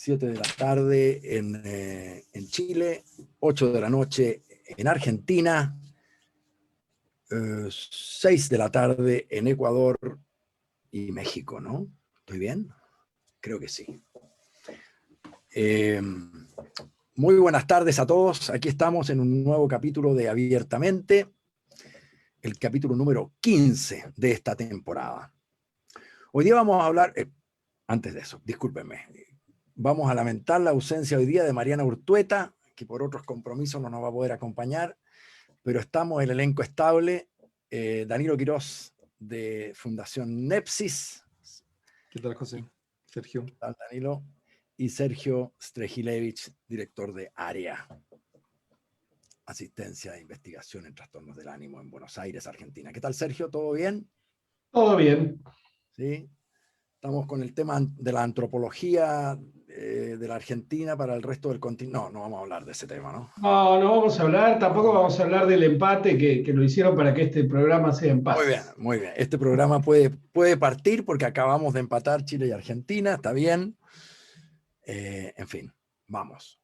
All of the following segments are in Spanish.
7 de la tarde en Chile, 8 de la noche en Argentina, 6 de la tarde en Ecuador y México, ¿no? ¿Estoy bien? Creo que sí. Muy buenas tardes a todos. Aquí estamos en un nuevo capítulo de Abiertamente, el capítulo número 15 de esta temporada. Hoy día vamos a hablar, antes de eso, discúlpenme, vamos a lamentar la ausencia hoy día de Mariana Urtueta, que por otros compromisos no nos va a poder acompañar, pero estamos el elenco estable, Danilo Quirós de Fundación Nepsis. ¿Qué tal, José? Sergio. ¿Qué tal, Danilo? Y Sergio Strejilevich, director de AREA, Asistencia e Investigación en Trastornos del Ánimo en Buenos Aires, Argentina. ¿Qué tal, Sergio? ¿Todo bien? Todo bien. Sí. Estamos con el tema de la antropología de la Argentina para el resto del continente. No, no vamos a hablar de ese tema, ¿no? No, no vamos a hablar, tampoco vamos a hablar del empate que lo hicieron para que este programa sea en paz. Muy bien, muy bien. Este programa puede partir porque acabamos de empatar Chile y Argentina, está bien. En fin, vamos.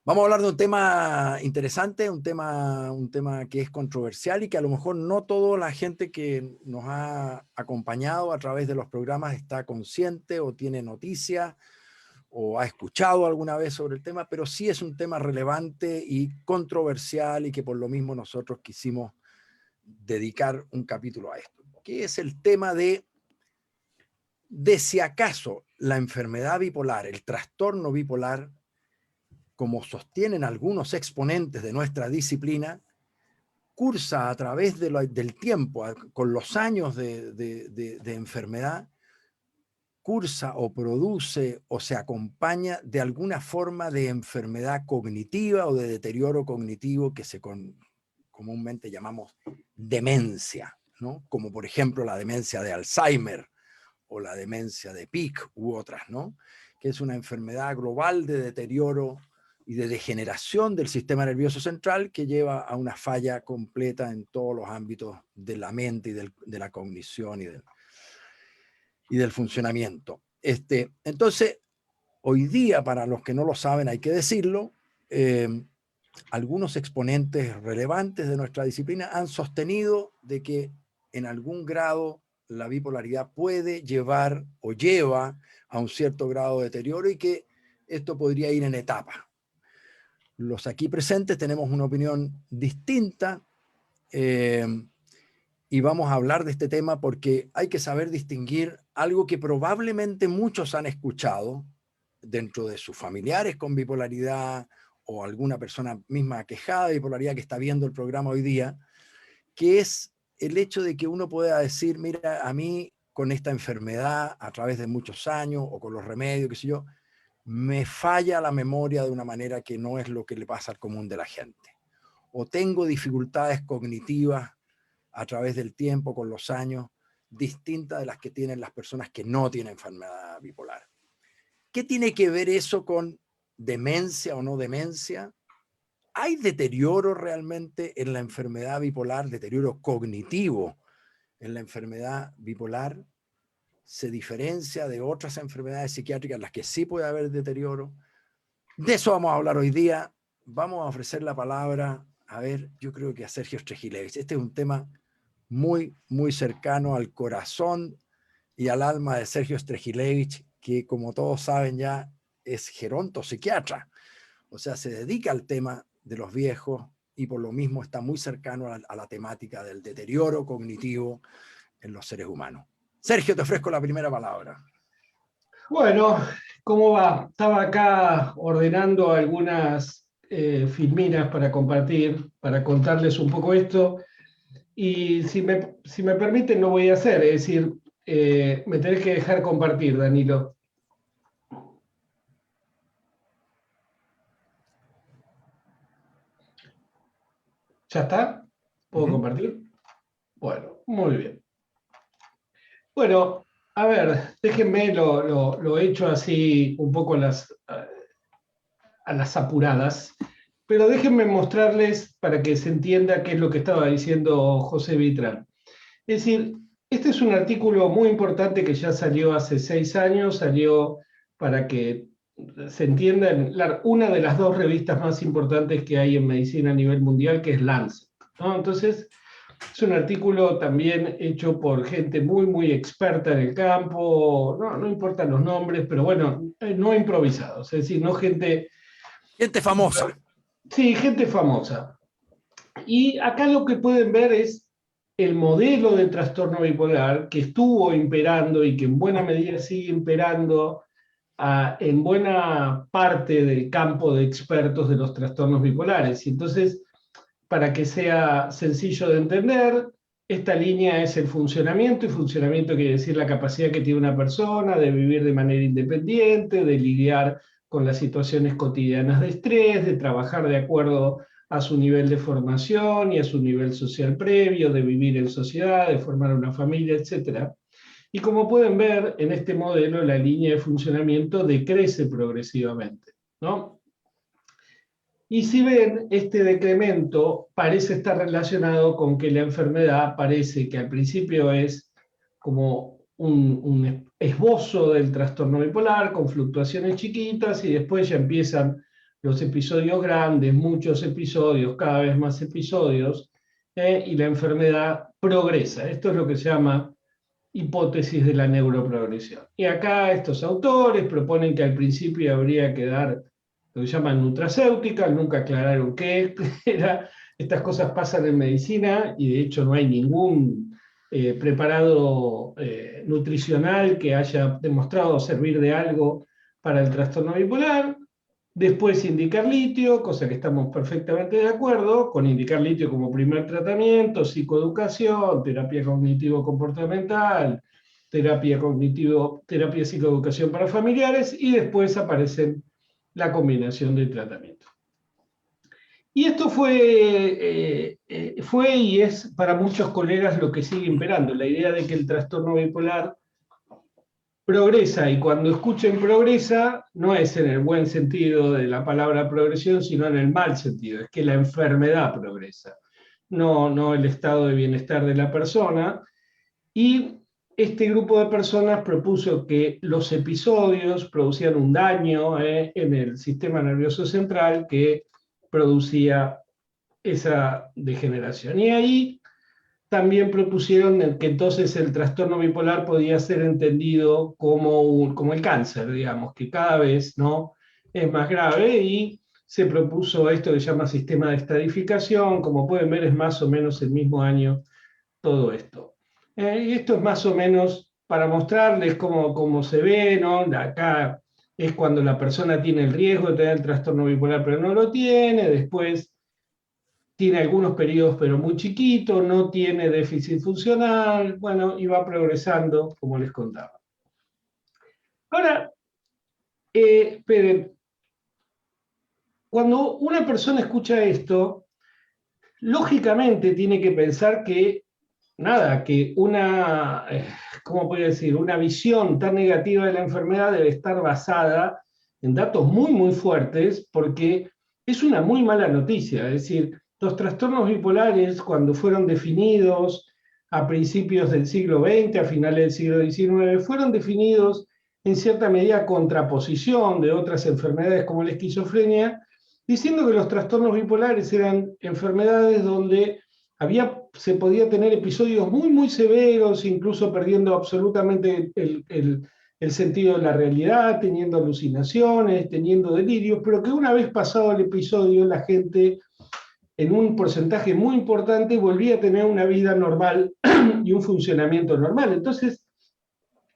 Vamos a hablar de un tema interesante, un tema que es controversial y que a lo mejor no toda la gente que nos ha acompañado a través de los programas está consciente o tiene noticia o ha escuchado alguna vez sobre el tema, pero sí es un tema relevante y controversial y que por lo mismo nosotros quisimos dedicar un capítulo a esto, que es el tema de si acaso la enfermedad bipolar, el trastorno bipolar, como sostienen algunos exponentes de nuestra disciplina, cursa a través del tiempo, con los años de enfermedad, cursa o produce o se acompaña de alguna forma de enfermedad cognitiva o de deterioro cognitivo que comúnmente llamamos demencia, ¿no? Como por ejemplo la demencia de Alzheimer o la demencia de Pick u otras, ¿no? Que es una enfermedad global de deterioro y de degeneración del sistema nervioso central que lleva a una falla completa en todos los ámbitos de la mente y de la cognición y del funcionamiento. Entonces, hoy día, para los que no lo saben, hay que decirlo, algunos exponentes relevantes de nuestra disciplina han sostenido de que en algún grado la bipolaridad puede llevar o lleva a un cierto grado de deterioro y que esto podría ir en etapas. Los aquí presentes tenemos una opinión distinta y vamos a hablar de este tema porque hay que saber distinguir algo que probablemente muchos han escuchado dentro de sus familiares con bipolaridad o alguna persona misma aquejada de bipolaridad que está viendo el programa hoy día, que es el hecho de que uno pueda decir, mira, a mí con esta enfermedad a través de muchos años o con los remedios, qué sé yo, me falla la memoria de una manera que no es lo que le pasa al común de la gente. O tengo dificultades cognitivas a través del tiempo, con los años, distintas de las que tienen las personas que no tienen enfermedad bipolar. ¿Qué tiene que ver eso con demencia o no demencia? ¿Hay deterioro realmente en la enfermedad bipolar, deterioro cognitivo en la enfermedad bipolar? ¿Se diferencia de otras enfermedades psiquiátricas en las que sí puede haber deterioro? De eso vamos a hablar hoy día. Vamos a ofrecer la palabra, yo creo que a Sergio Strejilevich. Este es un tema muy, muy cercano al corazón y al alma de Sergio Strejilevich, que como todos saben ya es gerontopsiquiatra, o sea, se dedica al tema de los viejos y por lo mismo está muy cercano a la temática del deterioro cognitivo en los seres humanos. Sergio, te ofrezco la primera palabra. Bueno, ¿cómo va? Estaba acá ordenando algunas filminas para compartir, para contarles un poco esto. Y si me permiten, lo voy a hacer. Es decir, me tenés que dejar compartir, Danilo. ¿Ya está? ¿Puedo compartir? Bueno, muy bien. Bueno, a ver, déjenme, lo he hecho así un poco a las apuradas, pero déjenme mostrarles para que se entienda qué es lo que estaba diciendo José Vitrán. Es decir, este es un artículo muy importante que ya salió hace 6 años, salió para que se entienda, una de las dos revistas más importantes que hay en medicina a nivel mundial, que es Lancet, ¿no? Entonces, es un artículo también hecho por gente muy, muy experta en el campo, no importan los nombres, pero bueno, no improvisados, es decir, no gente... Gente famosa. Sí, gente famosa. Y acá lo que pueden ver es el modelo de trastorno bipolar que estuvo imperando y que en buena medida sigue imperando en buena parte del campo de expertos de los trastornos bipolares. Y entonces, para que sea sencillo de entender, esta línea es el funcionamiento, y funcionamiento quiere decir la capacidad que tiene una persona de vivir de manera independiente, de lidiar con las situaciones cotidianas de estrés, de trabajar de acuerdo a su nivel de formación y a su nivel social previo, de vivir en sociedad, de formar una familia, etc. Y como pueden ver, en este modelo la línea de funcionamiento decrece progresivamente, ¿no? Y si ven, este decremento parece estar relacionado con que la enfermedad parece que al principio es como un esbozo del trastorno bipolar, con fluctuaciones chiquitas, y después ya empiezan los episodios grandes, muchos episodios, cada vez más episodios, y la enfermedad progresa. Esto es lo que se llama hipótesis de la neuroprogresión. Y acá estos autores proponen que al principio habría que dar lo que llaman nutracéutica, nunca aclararon qué era. Estas cosas pasan en medicina y de hecho no hay ningún preparado nutricional que haya demostrado servir de algo para el trastorno bipolar. Después indicar litio, cosa que estamos perfectamente de acuerdo, con indicar litio como primer tratamiento, psicoeducación, terapia cognitivo-comportamental, terapia psicoeducación para familiares, y después aparecen la combinación de tratamiento. Y esto fue y es para muchos colegas lo que sigue imperando, la idea de que el trastorno bipolar progresa, y cuando escuchen progresa, no es en el buen sentido de la palabra progresión, sino en el mal sentido, es que la enfermedad progresa, no el estado de bienestar de la persona. Y este grupo de personas propuso que los episodios producían un daño en el sistema nervioso central que producía esa degeneración. Y ahí también propusieron que entonces el trastorno bipolar podía ser entendido como el cáncer, digamos, que cada vez ¿no? es más grave, y se propuso esto que se llama sistema de estadificación. Como pueden ver, es más o menos el mismo año todo esto. Y esto es más o menos para mostrarles cómo se ve, ¿no? Acá es cuando la persona tiene el riesgo de tener el trastorno bipolar, pero no lo tiene. Después tiene algunos periodos, pero muy chiquitos, no tiene déficit funcional, bueno, y va progresando, como les contaba. Ahora, esperen, cuando una persona escucha esto, lógicamente tiene que pensar que que una, ¿cómo puedo decir? Una visión tan negativa de la enfermedad debe estar basada en datos muy, muy fuertes, porque es una muy mala noticia. Es decir, los trastornos bipolares, cuando fueron definidos a principios del siglo XX, a finales del siglo XIX, fueron definidos en cierta medida a contraposición de otras enfermedades como la esquizofrenia, diciendo que los trastornos bipolares eran enfermedades donde se podía tener episodios muy, muy severos, incluso perdiendo absolutamente el sentido de la realidad, teniendo alucinaciones, teniendo delirios, pero que una vez pasado el episodio, la gente, en un porcentaje muy importante, volvía a tener una vida normal y un funcionamiento normal. Entonces,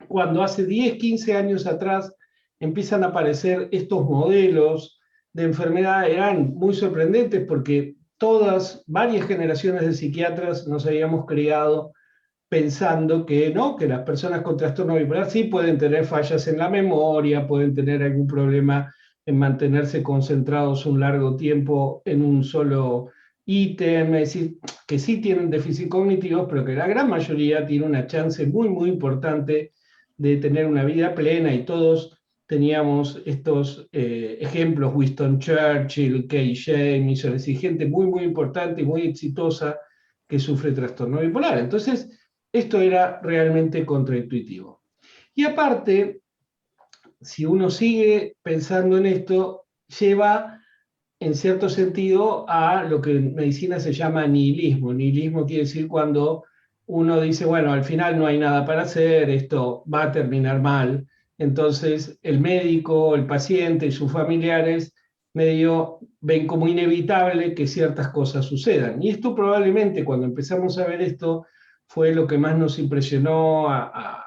cuando hace 10, 15 años atrás empiezan a aparecer estos modelos de enfermedad, eran muy sorprendentes, porque varias generaciones de psiquiatras nos habíamos criado pensando que no, que las personas con trastorno bipolar sí pueden tener fallas en la memoria, pueden tener algún problema en mantenerse concentrados un largo tiempo en un solo ítem, es decir, que sí tienen déficit cognitivos, pero que la gran mayoría tiene una chance muy, muy importante de tener una vida plena. Y todos teníamos estos ejemplos, Winston Churchill, Kay Jamison, es decir, gente muy, muy importante y muy exitosa que sufre trastorno bipolar. Entonces, esto era realmente contraintuitivo. Y aparte, si uno sigue pensando en esto, lleva en cierto sentido a lo que en medicina se llama nihilismo. Nihilismo quiere decir cuando uno dice, bueno, al final no hay nada para hacer, esto va a terminar mal. Entonces el médico, el paciente y sus familiares medio ven como inevitable que ciertas cosas sucedan. Y esto probablemente cuando empezamos a ver esto fue lo que más nos impresionó a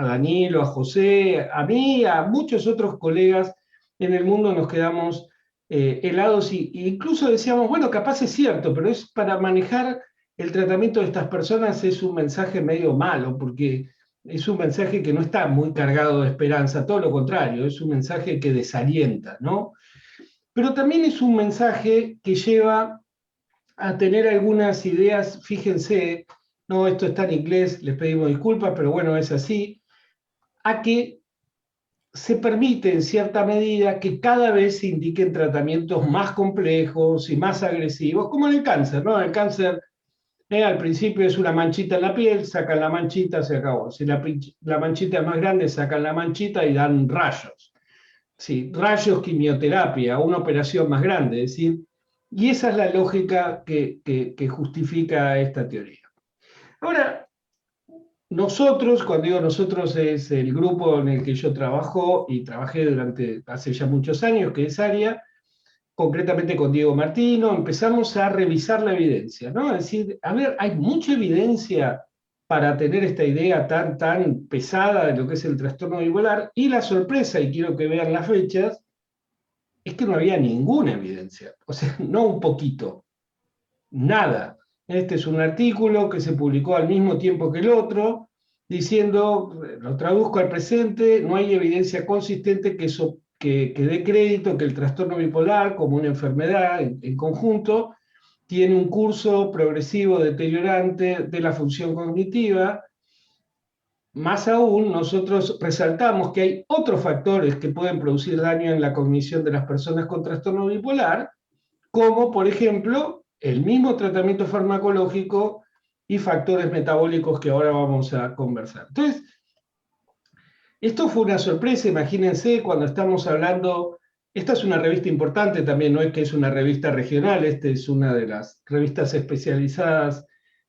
Danilo, a José, a mí, a muchos otros colegas en el mundo. Nos quedamos helados e incluso decíamos, bueno, capaz es cierto, pero es para manejar el tratamiento de estas personas es un mensaje medio malo, porque es un mensaje que no está muy cargado de esperanza, todo lo contrario, es un mensaje que desalienta, ¿no? Pero también es un mensaje que lleva a tener algunas ideas, fíjense, no, esto está en inglés, les pedimos disculpas, pero bueno, es así, a que se permite en cierta medida que cada vez se indiquen tratamientos más complejos y más agresivos, como en el cáncer, ¿no? El cáncer al principio es una manchita en la piel, sacan la manchita, se acabó. Si la manchita es más grande, sacan la manchita y dan rayos. Sí, rayos, quimioterapia, una operación más grande, es decir, y esa es la lógica que justifica esta teoría. Ahora, nosotros, cuando digo nosotros, es el grupo en el que yo trabajo y trabajé hace ya muchos años, que es ARIA, concretamente con Diego Martino, empezamos a revisar la evidencia, ¿no? Es decir, a ver, hay mucha evidencia para tener esta idea tan pesada de lo que es el trastorno bipolar, y la sorpresa, y quiero que vean las fechas, es que no había ninguna evidencia, o sea, no un poquito, nada. Este es un artículo que se publicó al mismo tiempo que el otro, diciendo, lo traduzco al presente, no hay evidencia consistente que dé crédito que el trastorno bipolar, como una enfermedad en conjunto, tiene un curso progresivo deteriorante de la función cognitiva. Más aún, nosotros resaltamos que hay otros factores que pueden producir daño en la cognición de las personas con trastorno bipolar, como por ejemplo el mismo tratamiento farmacológico y factores metabólicos que ahora vamos a conversar. Entonces, esto fue una sorpresa, imagínense, cuando estamos hablando, esta es una revista importante también, no es que es una revista regional, esta es una de las revistas especializadas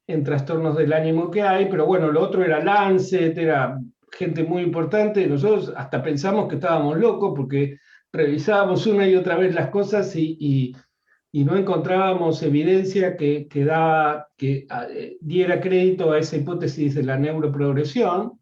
en trastornos del ánimo que hay, pero bueno, lo otro era Lancet, era gente muy importante, nosotros hasta pensamos que estábamos locos porque revisábamos una y otra vez las cosas y no encontrábamos evidencia que diera crédito a esa hipótesis de la neuroprogresión.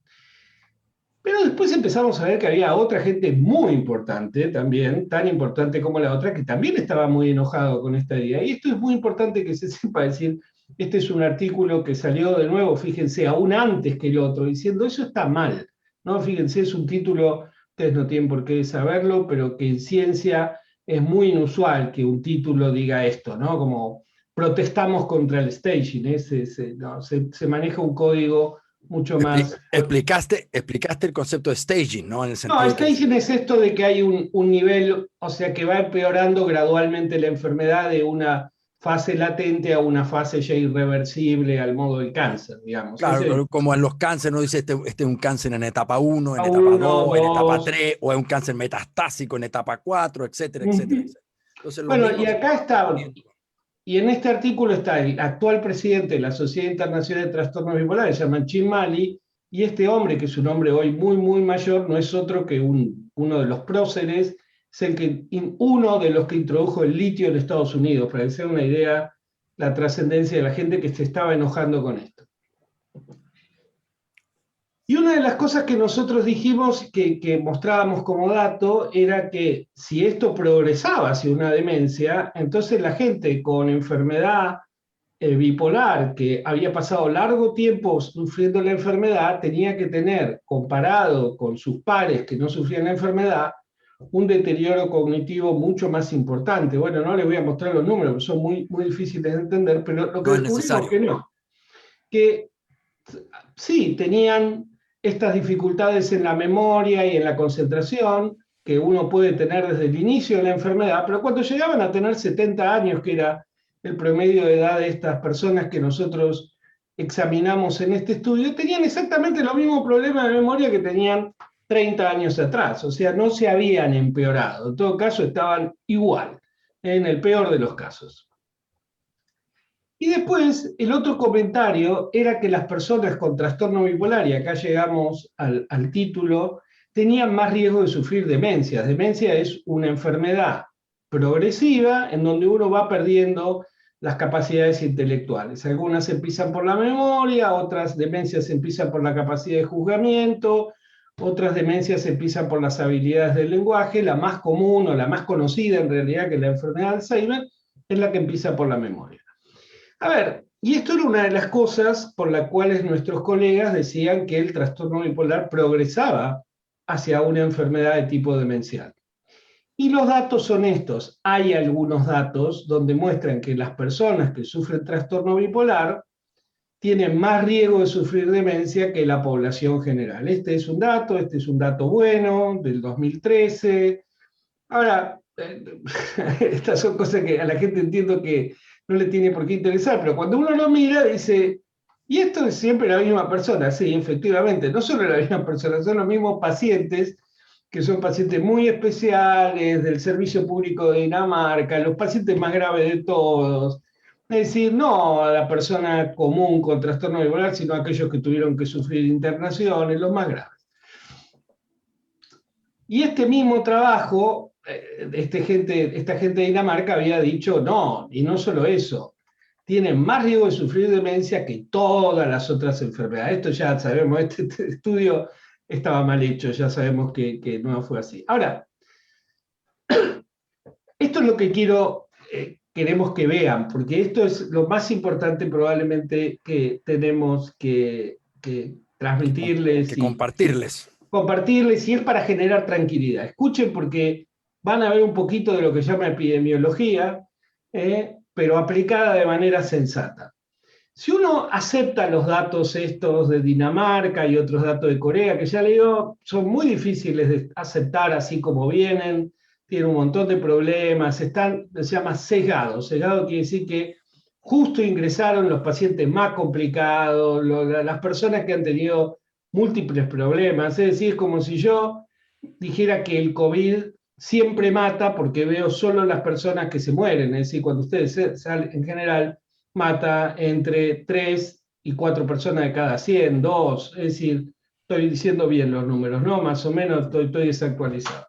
Pero después empezamos a ver que había otra gente muy importante también, tan importante como la otra, que también estaba muy enojado con esta idea. Y esto es muy importante que se sepa decir, este es un artículo que salió de nuevo, fíjense, aún antes que el otro, diciendo eso está mal, ¿no? Fíjense, es un título, ustedes no tienen por qué saberlo, pero que en ciencia es muy inusual que un título diga esto, ¿no? Como protestamos contra el staging, se maneja un código mucho más... Explicaste el concepto de staging, ¿no? En el sentido No, staging es esto de que hay un nivel, o sea, que va empeorando gradualmente la enfermedad de una fase latente a una fase ya irreversible al modo del cáncer, digamos. Claro, como en los cánceres, no dice este es un cáncer en etapa 1, en etapa 1, 2, en etapa 2. 3, o es un cáncer metastásico en etapa 4, etcétera, etcétera, etcétera. Entonces, Bueno, y acá está, y en este artículo está el actual presidente de la Sociedad Internacional de Trastornos Bipolares, se llama Chin Mali, y este hombre, que es un hombre hoy muy, muy mayor, no es otro que uno de los próceres, es uno de los que introdujo el litio en Estados Unidos, para que se den una idea la trascendencia de la gente que se estaba enojando con esto. Y una de las cosas que nosotros dijimos, que mostrábamos como dato, era que si esto progresaba hacia una demencia, entonces la gente con enfermedad bipolar, que había pasado largo tiempo sufriendo la enfermedad, tenía que tener, comparado con sus pares que no sufrían la enfermedad, un deterioro cognitivo mucho más importante. Bueno, no les voy a mostrar los números, porque son muy, muy difíciles de entender, pero lo que descubrimos que no. Que sí, tenían estas dificultades en la memoria y en la concentración, que uno puede tener desde el inicio de la enfermedad, pero cuando llegaban a tener 70 años, que era el promedio de edad de estas personas que nosotros examinamos en este estudio, tenían exactamente los mismos problemas de memoria que tenían 30 años atrás, o sea, no se habían empeorado, en todo caso estaban igual, en el peor de los casos. Y después, el otro comentario era que las personas con trastorno bipolar, y acá llegamos al título, tenían más riesgo de sufrir demencias. Demencia es una enfermedad progresiva en donde uno va perdiendo las capacidades intelectuales. Algunas empiezan por la memoria, otras demencias empiezan por la capacidad de juzgamiento, otras demencias empiezan por las habilidades del lenguaje. La más común o la más conocida en realidad, que es la enfermedad de Alzheimer, es la que empieza por la memoria. A ver, y esto era una de las cosas por las cuales nuestros colegas decían que el trastorno bipolar progresaba hacia una enfermedad de tipo demencial. Y los datos son estos. Hay algunos datos donde muestran que las personas que sufren trastorno bipolar tienen más riesgo de sufrir demencia que la población general. Este es un dato bueno, del 2013. Ahora, estas son cosas que a la gente entiendo que no le tiene por qué interesar, pero cuando uno lo mira dice, ¿y esto es siempre la misma persona? Sí, efectivamente, no solo la misma persona, son los mismos pacientes, que son pacientes muy especiales del Servicio Público de Dinamarca, los pacientes más graves de todos. Es decir, no a la persona común con trastorno bipolar, sino a aquellos que tuvieron que sufrir internaciones, los más graves. Y este mismo trabajo, esta gente de Dinamarca había dicho, no, y no solo eso, tienen más riesgo de sufrir demencia que todas las otras enfermedades. Esto ya sabemos, este estudio estaba mal hecho, ya sabemos que no fue así. Ahora, esto es lo que queremos que vean, porque esto es lo más importante probablemente que tenemos que transmitirles. Que compartirles. Compartirles, y es para generar tranquilidad. Escuchen, porque van a ver un poquito de lo que se llama epidemiología, pero aplicada de manera sensata. Si uno acepta los datos estos de Dinamarca y otros datos de Corea, que ya le digo, son muy difíciles de aceptar así como vienen, tienen un montón de problemas, se llama sesgado. Sesgado quiere decir que justo ingresaron los pacientes más complicados, las personas que han tenido múltiples problemas. Es decir, es como si yo dijera que el COVID siempre mata porque veo solo las personas que se mueren. Es decir, cuando ustedes salen, en general, mata entre 3 y 4 personas de cada 100, 2. Es decir, estoy diciendo bien los números, ¿no? Más o menos estoy desactualizado.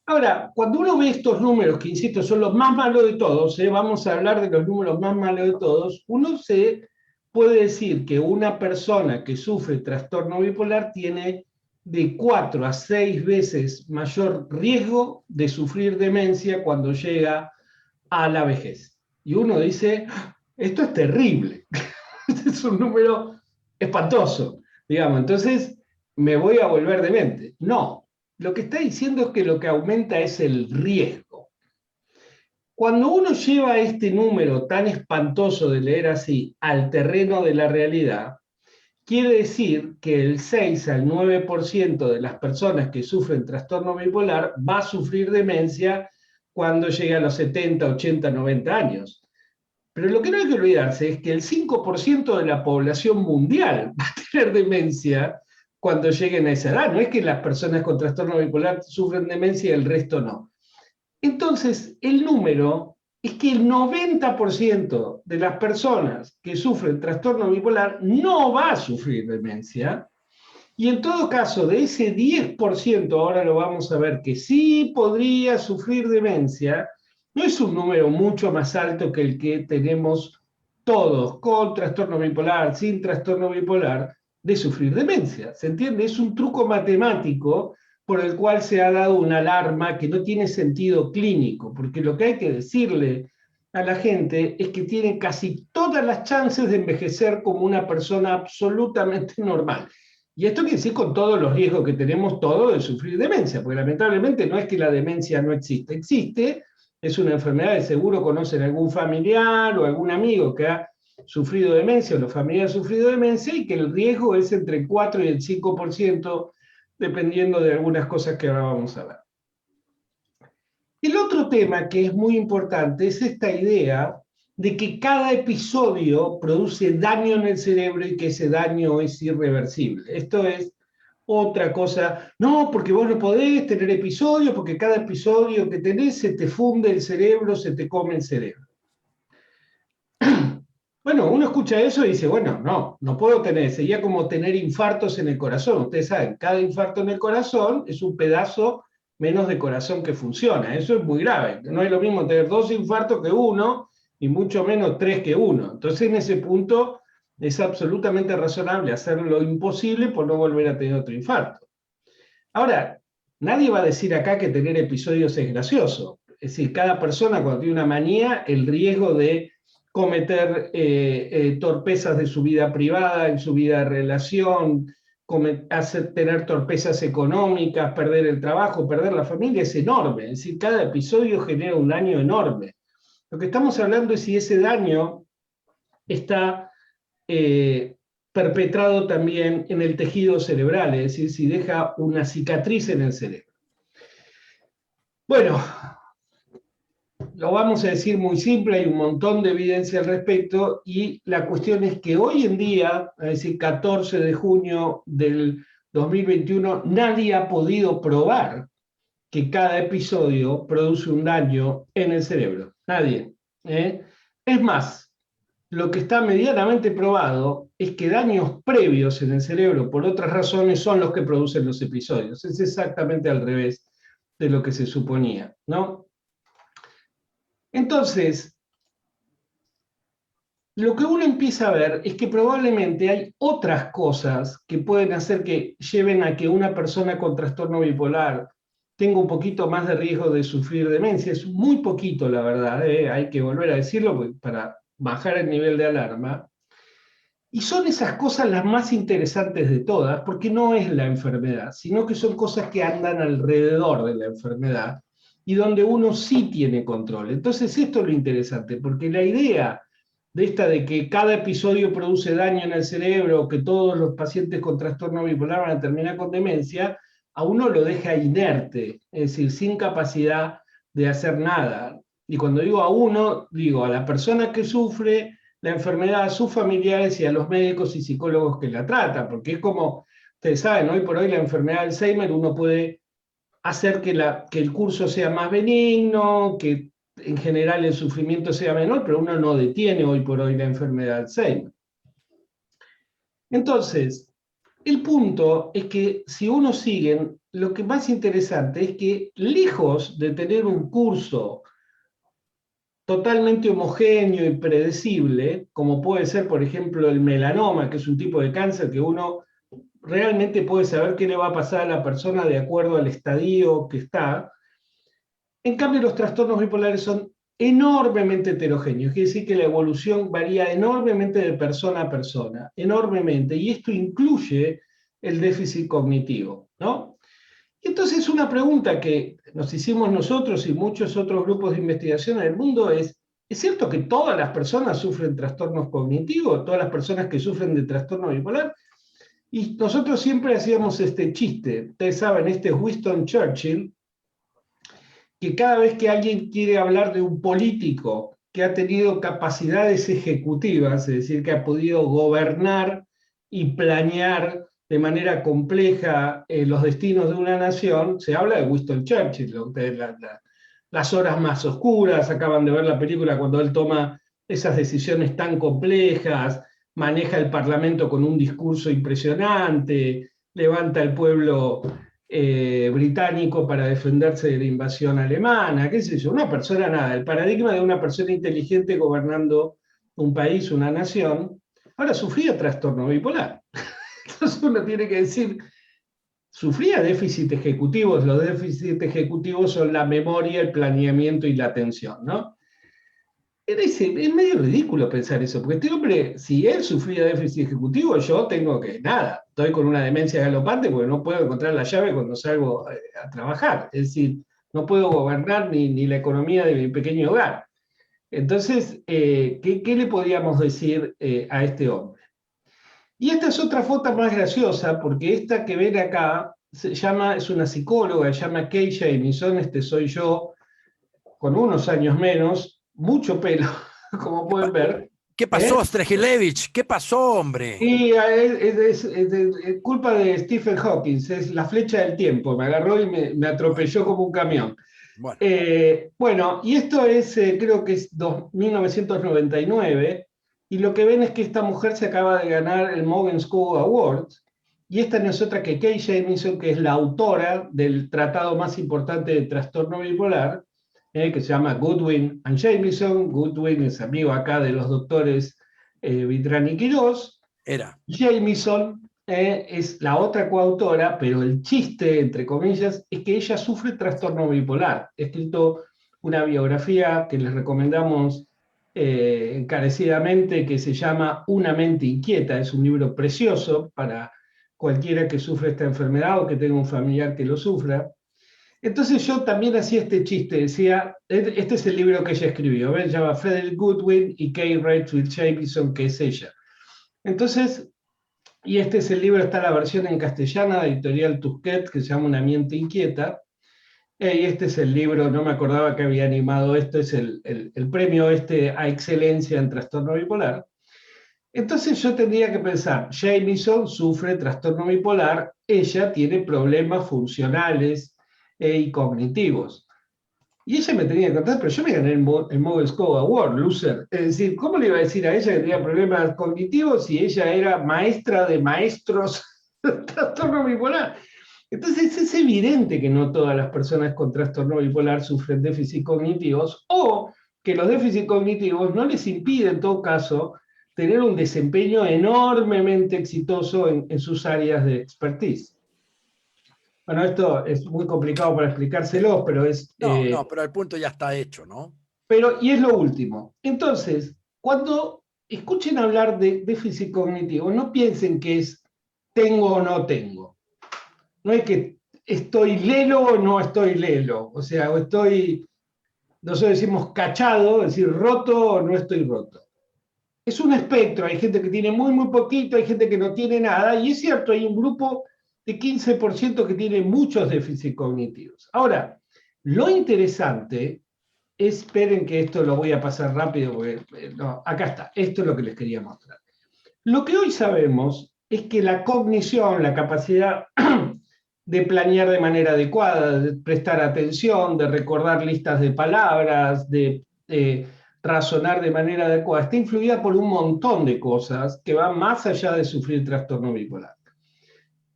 Ahora, cuando uno ve estos números, que insisto, son los más malos de todos, vamos a hablar de los números más malos de todos, uno se puede decir que una persona que sufre trastorno bipolar tiene de 4 a 6 veces mayor riesgo de sufrir demencia cuando llega a la vejez. Y uno dice, esto es terrible, este es un número espantoso, digamos, entonces me voy a volver demente. No, lo que está diciendo es que lo que aumenta es el riesgo. Cuando uno lleva este número tan espantoso de leer así al terreno de la realidad, quiere decir que el 6 al 9% de las personas que sufren trastorno bipolar va a sufrir demencia cuando llegue a los 70, 80, 90 años. Pero lo que no hay que olvidarse es que el 5% de la población mundial va a tener demencia cuando lleguen a esa edad. No es que las personas con trastorno bipolar sufren demencia y el resto no. Entonces, el número es que el 90% de las personas que sufren trastorno bipolar no va a sufrir demencia, y en todo caso, de ese 10%, ahora lo vamos a ver, que sí podría sufrir demencia, no es un número mucho más alto que el que tenemos todos, con trastorno bipolar, sin trastorno bipolar, de sufrir demencia. ¿Se entiende? Es un truco matemático por el cual se ha dado una alarma que no tiene sentido clínico, porque lo que hay que decirle a la gente es que tiene casi todas las chances de envejecer como una persona absolutamente normal. Y esto quiere decir con todos los riesgos que tenemos todos de sufrir demencia, porque lamentablemente no es que la demencia no existe, existe, es una enfermedad, de seguro conocen algún familiar o algún amigo que ha sufrido demencia o los familiares han sufrido demencia, y que el riesgo es entre el 4 y el 5%, dependiendo de algunas cosas que ahora vamos a ver. El otro tema que es muy importante es esta idea de que cada episodio produce daño en el cerebro y que ese daño es irreversible. Esto es otra cosa. No, porque vos no podés tener episodios, porque cada episodio que tenés se te funde el cerebro, se te come el cerebro. Bueno, uno escucha eso y dice, bueno, no puedo tener, sería como tener infartos en el corazón. Ustedes saben, cada infarto en el corazón es un pedazo menos de corazón que funciona. Eso es muy grave. No es lo mismo tener 2 infartos que 1, y mucho menos 3 que 1. Entonces, en ese punto, es absolutamente razonable hacer lo imposible por no volver a tener otro infarto. Ahora, nadie va a decir acá que tener episodios es gracioso. Es decir, cada persona cuando tiene una manía, el riesgo de cometer torpezas de su vida privada, en su vida de relación, tener torpezas económicas, perder el trabajo, perder la familia, es enorme. Es decir, cada episodio genera un daño enorme. Lo que estamos hablando es si ese daño está perpetrado también en el tejido cerebral, es decir, si deja una cicatriz en el cerebro. Bueno, lo vamos a decir muy simple, hay un montón de evidencia al respecto, y la cuestión es que hoy en día, es decir, 14 de junio del 2021, nadie ha podido probar que cada episodio produce un daño en el cerebro. Nadie. Es más, lo que está medianamente probado es que daños previos en el cerebro por otras razones son los que producen los episodios. Es exactamente al revés de lo que se suponía, ¿no? Entonces, lo que uno empieza a ver es que probablemente hay otras cosas que pueden hacer que lleven a que una persona con trastorno bipolar tenga un poquito más de riesgo de sufrir demencia. Es muy poquito, la verdad, hay que volver a decirlo para bajar el nivel de alarma. Y son esas cosas las más interesantes de todas, porque no es la enfermedad, sino que son cosas que andan alrededor de la enfermedad y donde uno sí tiene control. Entonces esto es lo interesante, porque la idea de que cada episodio produce daño en el cerebro, que todos los pacientes con trastorno bipolar van a terminar con demencia, a uno lo deja inerte, es decir, sin capacidad de hacer nada. Y cuando digo a uno, digo a la persona que sufre la enfermedad, a sus familiares y a los médicos y psicólogos que la tratan, porque es como, ustedes saben, hoy por hoy la enfermedad de Alzheimer uno puede hacer que el curso sea más benigno, que en general el sufrimiento sea menor, pero uno no detiene hoy por hoy la enfermedad de Alzheimer. Entonces, el punto es que si uno sigue, lo que más interesante es que lejos de tener un curso totalmente homogéneo y predecible, como puede ser, por ejemplo, el melanoma, que es un tipo de cáncer que uno realmente puede saber qué le va a pasar a la persona de acuerdo al estadio que está. En cambio, los trastornos bipolares son enormemente heterogéneos, quiere decir que la evolución varía enormemente de persona a persona, enormemente, y esto incluye el déficit cognitivo, ¿no? Entonces, una pregunta que nos hicimos nosotros y muchos otros grupos de investigación en el mundo ¿es cierto que todas las personas sufren trastornos cognitivos, todas las personas que sufren de trastorno bipolar? Y nosotros siempre hacíamos este chiste, ustedes saben, este es Winston Churchill, que cada vez que alguien quiere hablar de un político que ha tenido capacidades ejecutivas, es decir, que ha podido gobernar y planear de manera compleja los destinos de una nación, se habla de Winston Churchill. Las horas más oscuras, acaban de ver la película cuando él toma esas decisiones tan complejas, maneja el Parlamento con un discurso impresionante, levanta al pueblo británico para defenderse de la invasión alemana, qué sé yo, una persona nada, el paradigma de una persona inteligente gobernando un país, una nación. Ahora sufría trastorno bipolar. Entonces uno tiene que decir, sufría déficit ejecutivos, los déficits ejecutivos son la memoria, el planeamiento y la atención, ¿no? Es medio ridículo pensar eso, porque este hombre, si él sufría déficit ejecutivo, yo tengo que, nada, estoy con una demencia galopante porque no puedo encontrar la llave cuando salgo a trabajar, es decir, no puedo gobernar ni la economía de mi pequeño hogar. Entonces, ¿qué le podíamos decir a este hombre? Y esta es otra foto más graciosa, porque esta que ven acá es una psicóloga, se llama Keisha Emison, este soy yo, con unos años menos, mucho pelo, como pueden ver. ¿Qué pasó, Strejilevich? ¿Qué pasó, hombre? Y es culpa de Stephen Hawking, es la flecha del tiempo, me agarró y me atropelló como un camión. Bueno, Bueno, y esto es, creo que es 1999, y lo que ven es que esta mujer se acaba de ganar el Morgan School Award, y esta no es otra que Kay Jamison, que es la autora del tratado más importante de trastorno bipolar, que se llama Goodwin and Jamison. Goodwin es amigo acá de los doctores Vitrán y Quirós. era. Jamison es la otra coautora, pero el chiste, entre comillas, es que ella sufre trastorno bipolar. He escrito una biografía que les recomendamos encarecidamente, que se llama Una mente inquieta. Es un libro precioso para cualquiera que sufre esta enfermedad o que tenga un familiar que lo sufra. Entonces yo también hacía este chiste, decía, este es el libro que ella escribió, ¿ves? Se llama Frederick Goodwin y Kay Rachel Jamison, que es ella. Entonces, y este es el libro, está la versión en castellana de Editorial Tusquets, que se llama Una mente inquieta, y este es el libro, no me acordaba que había animado esto, es el premio a excelencia en trastorno bipolar. Entonces yo tendría que pensar, Jamison sufre trastorno bipolar, ella tiene problemas funcionales y cognitivos. Y ella me tenía que contar, pero yo me gané el Mogul School Award, loser. Es decir, ¿cómo le iba a decir a ella que tenía problemas cognitivos si ella era maestra de maestros de trastorno bipolar? Entonces es evidente que no todas las personas con trastorno bipolar sufren déficits cognitivos, o que los déficits cognitivos no les impiden, en todo caso, tener un desempeño enormemente exitoso en sus áreas de expertise. Bueno, esto es muy complicado para explicárselo, pero es... No, pero el punto ya está hecho, ¿no? y es lo último. Entonces, cuando escuchen hablar de déficit cognitivo, no piensen que es tengo o no tengo. No es que estoy lelo o no estoy lelo. O sea, o estoy, nosotros decimos cachado, es decir, roto o no estoy roto. Es un espectro, hay gente que tiene muy, muy poquito, hay gente que no tiene nada, y es cierto, hay un grupo de 15% que tiene muchos déficits cognitivos. Ahora, lo interesante es, esperen que esto lo voy a pasar rápido, porque no, acá está, esto es lo que les quería mostrar. Lo que hoy sabemos es que la cognición, la capacidad de planear de manera adecuada, de prestar atención, de recordar listas de palabras, de razonar de manera adecuada, está influida por un montón de cosas que van más allá de sufrir trastorno bipolar.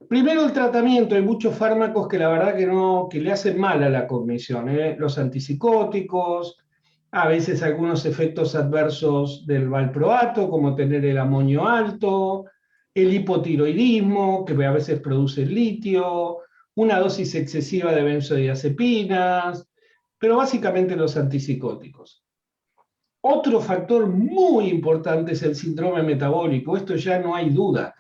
Primero, el tratamiento. Hay muchos fármacos que la verdad que le hacen mal a la cognición. Los antipsicóticos, a veces algunos efectos adversos del valproato, como tener el amonio alto, el hipotiroidismo, que a veces produce el litio, una dosis excesiva de benzodiazepinas, pero básicamente los antipsicóticos. Otro factor muy importante es el síndrome metabólico. Esto ya no hay duda.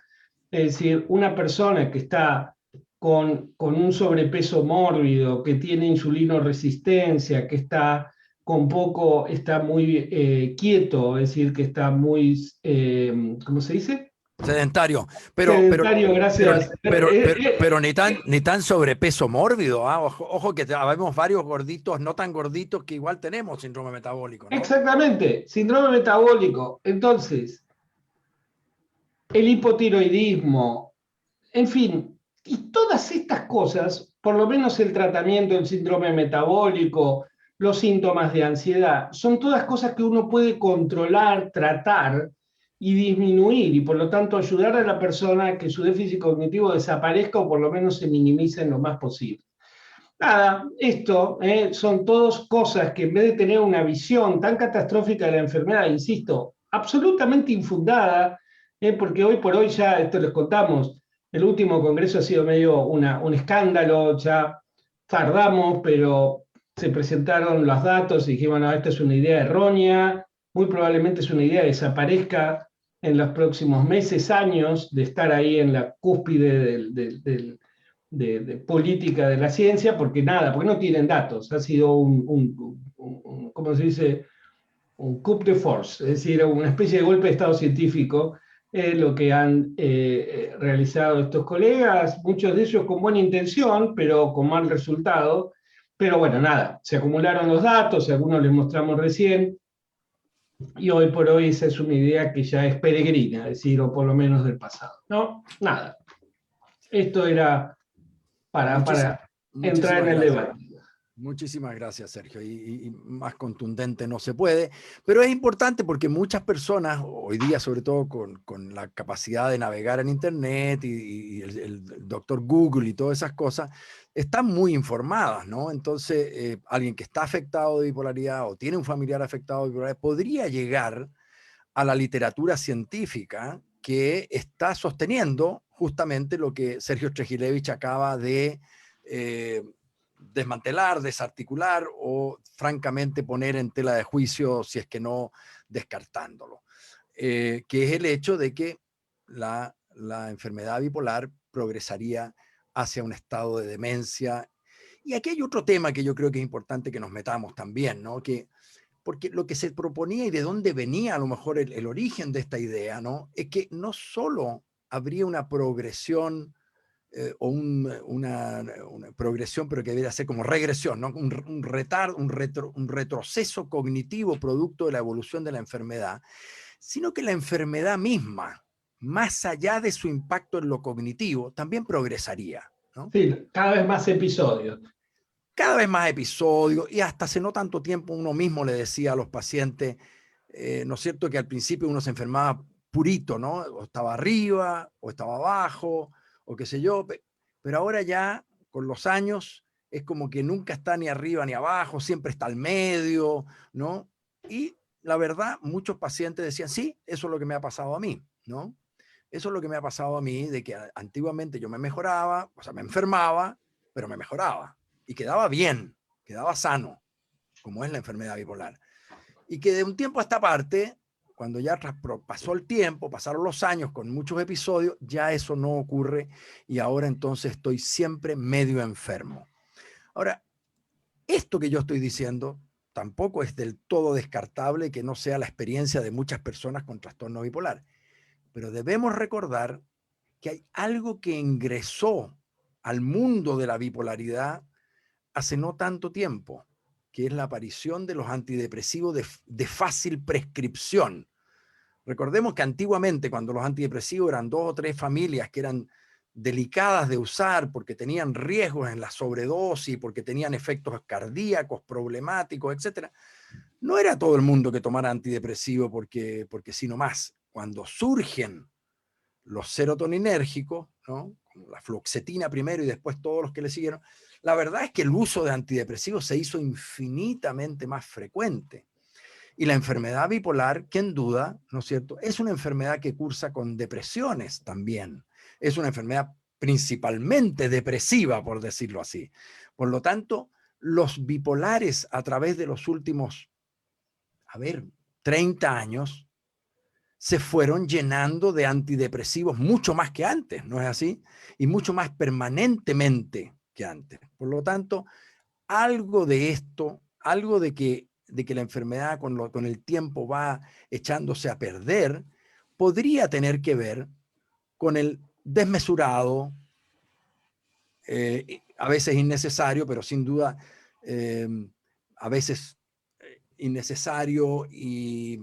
Es decir, una persona que está con un sobrepeso mórbido, que tiene insulinoresistencia, que está muy quieto, es decir, que está muy, ¿cómo se dice? Sedentario. Sedentario, gracias. Pero ni tan sobrepeso mórbido. ¿Ah? Ojo que vemos varios gorditos, no tan gorditos, que igual tenemos síndrome metabólico, ¿no? Exactamente, síndrome metabólico. Entonces, el hipotiroidismo, en fin, y todas estas cosas, por lo menos el tratamiento del síndrome metabólico, los síntomas de ansiedad, son todas cosas que uno puede controlar, tratar y disminuir, y por lo tanto ayudar a la persona a que su déficit cognitivo desaparezca o por lo menos se minimice en lo más posible. Nada, esto son todas cosas que en vez de tener una visión tan catastrófica de la enfermedad, insisto, absolutamente infundada, porque hoy por hoy ya, esto les contamos, el último congreso ha sido medio un escándalo, ya tardamos, pero se presentaron los datos y dijimos, no, esta es una idea errónea, muy probablemente es una idea que desaparezca en los próximos meses, años, de estar ahí en la cúspide de política de la ciencia, porque no tienen datos, ha sido ¿cómo se dice? Un coup de force, es decir, una especie de golpe de estado científico, lo que han realizado estos colegas, muchos de ellos con buena intención, pero con mal resultado. Pero bueno, nada, se acumularon los datos, algunos les mostramos recién, y hoy por hoy esa es una idea que ya es peregrina, es decir, o por lo menos del pasado. No, nada. Esto era Muchísimas, para entrar en muchísimas el gracias. debate. Muchísimas gracias, Sergio. Y más contundente no se puede, pero es importante porque muchas personas, hoy día sobre todo con la capacidad de navegar en Internet y el doctor Google y todas esas cosas, están muy informadas, ¿no? Entonces, alguien que está afectado de bipolaridad o tiene un familiar afectado de bipolaridad podría llegar a la literatura científica que está sosteniendo justamente lo que Sergio Trejilevich acaba de desmantelar, desarticular o francamente poner en tela de juicio, si es que no descartándolo, que es el hecho de que la enfermedad bipolar progresaría hacia un estado de demencia. Y aquí hay otro tema que yo creo que es importante que nos metamos también, ¿no? Porque lo que se proponía y de dónde venía a lo mejor el origen de esta idea, ¿no? Es que no solo habría una progresión o una progresión, pero que debería ser como regresión, ¿no? Un retardo, un retroceso cognitivo producto de la evolución de la enfermedad, sino que la enfermedad misma, más allá de su impacto en lo cognitivo, también progresaría, ¿no? Sí, cada vez más episodios. Cada vez más episodios y hasta hace no tanto tiempo uno mismo le decía a los pacientes, ¿no es cierto?, que al principio uno se enfermaba purito, ¿no? O estaba arriba, o estaba abajo, o qué sé yo, pero ahora ya con los años es como que nunca está ni arriba ni abajo, siempre está al medio, ¿no? Y la verdad, muchos pacientes decían, sí, eso es lo que me ha pasado a mí, ¿no? Eso es lo que me ha pasado a mí, de que antiguamente yo me mejoraba, o sea, me enfermaba, pero me mejoraba y quedaba bien, quedaba sano, como es la enfermedad bipolar. Y que de un tiempo a esta parte, cuando ya pasó el tiempo, pasaron los años con muchos episodios, ya eso no ocurre y ahora entonces estoy siempre medio enfermo. Ahora, esto que yo estoy diciendo tampoco es del todo descartable que no sea la experiencia de muchas personas con trastorno bipolar, pero debemos recordar que hay algo que ingresó al mundo de la bipolaridad hace no tanto tiempo, que es la aparición de los antidepresivos de fácil prescripción. Recordemos que antiguamente, cuando los antidepresivos eran 2 o 3 familias que eran delicadas de usar porque tenían riesgos en la sobredosis, porque tenían efectos cardíacos problemáticos, etc., no era todo el mundo que tomara antidepresivo porque sí nomás. Cuando surgen los serotoninérgicos, ¿no?, como la fluoxetina primero y después todos los que le siguieron, la verdad es que el uso de antidepresivos se hizo infinitamente más frecuente. Y la enfermedad bipolar, que en duda, ¿no es cierto?, es una enfermedad que cursa con depresiones también. Es una enfermedad principalmente depresiva, por decirlo así. Por lo tanto, los bipolares a través de los últimos, 30 años, se fueron llenando de antidepresivos mucho más que antes, ¿no es así? Y mucho más permanentemente que antes. Por lo tanto, algo de esto, algo de que la enfermedad con el tiempo va echándose a perder, podría tener que ver con el desmesurado, a veces innecesario, pero sin duda eh, a veces innecesario y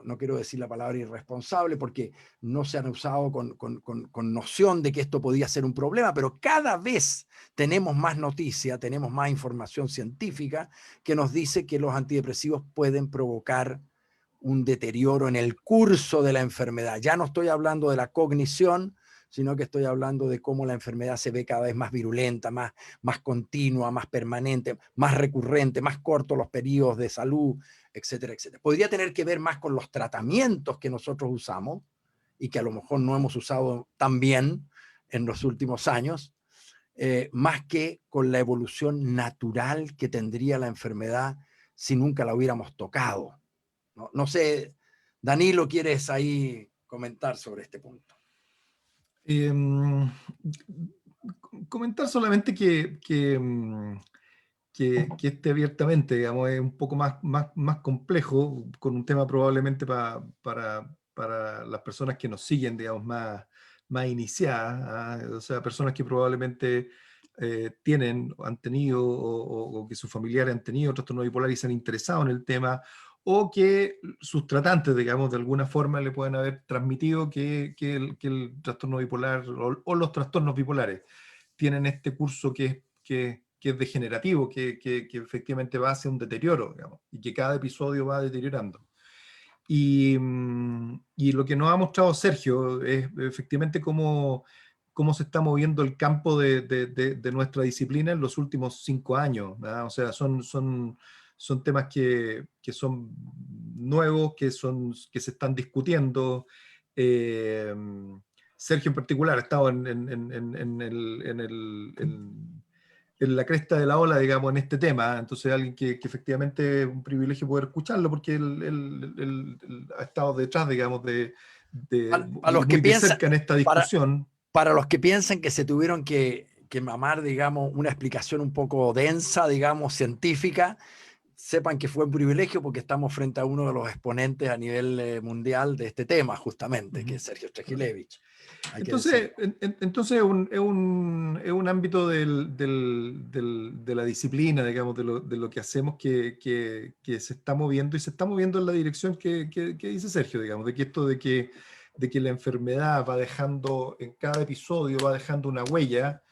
no quiero decir la palabra irresponsable porque no se han usado con noción de que esto podía ser un problema, pero cada vez tenemos más noticia, tenemos más información científica que nos dice que los antidepresivos pueden provocar un deterioro en el curso de la enfermedad. Ya no estoy hablando de la cognición, sino que estoy hablando de cómo la enfermedad se ve cada vez más virulenta, más continua, más permanente, más recurrente, más cortos los periodos de salud, etcétera, etcétera. Podría tener que ver más con los tratamientos que nosotros usamos y que a lo mejor no hemos usado tan bien en los últimos años, más que con la evolución natural que tendría la enfermedad si nunca la hubiéramos tocado. No sé, Danilo, ¿quieres ahí comentar sobre este punto? Comentar solamente que esté abiertamente, digamos, es un poco más complejo, con un tema probablemente para las personas que nos siguen, digamos, más iniciadas, o sea, personas que probablemente tienen, han tenido, o que sus familiares han tenido trastorno bipolar y se han interesado en el tema, o que sus tratantes, digamos, de alguna forma le pueden haber transmitido que el trastorno bipolar o los trastornos bipolares tienen este curso que es degenerativo, que efectivamente va hacia un deterioro, digamos, y que cada episodio va deteriorando. Y lo que nos ha mostrado Sergio es efectivamente cómo se está moviendo el campo de nuestra disciplina en los últimos 5 años, ¿verdad? O sea, son temas que son nuevos, que se están discutiendo. Sergio en particular ha estado en la cresta de la ola, digamos, en este tema. Entonces, alguien que efectivamente es un privilegio poder escucharlo, porque él ha estado detrás, digamos, Para los que muy de piensan, cerca en esta para, discusión. para los que piensan que se tuvieron que mamar, digamos, una explicación un poco densa, digamos, científica, sepan que fue un privilegio porque estamos frente a uno de los exponentes a nivel mundial de este tema, justamente, que es Sergio Strehilevich. Entonces, es un ámbito de la disciplina, digamos, de lo que hacemos que se está moviendo, y se está moviendo en la dirección que dice Sergio, digamos, de que esto de que la enfermedad va dejando, en cada episodio va dejando una huella.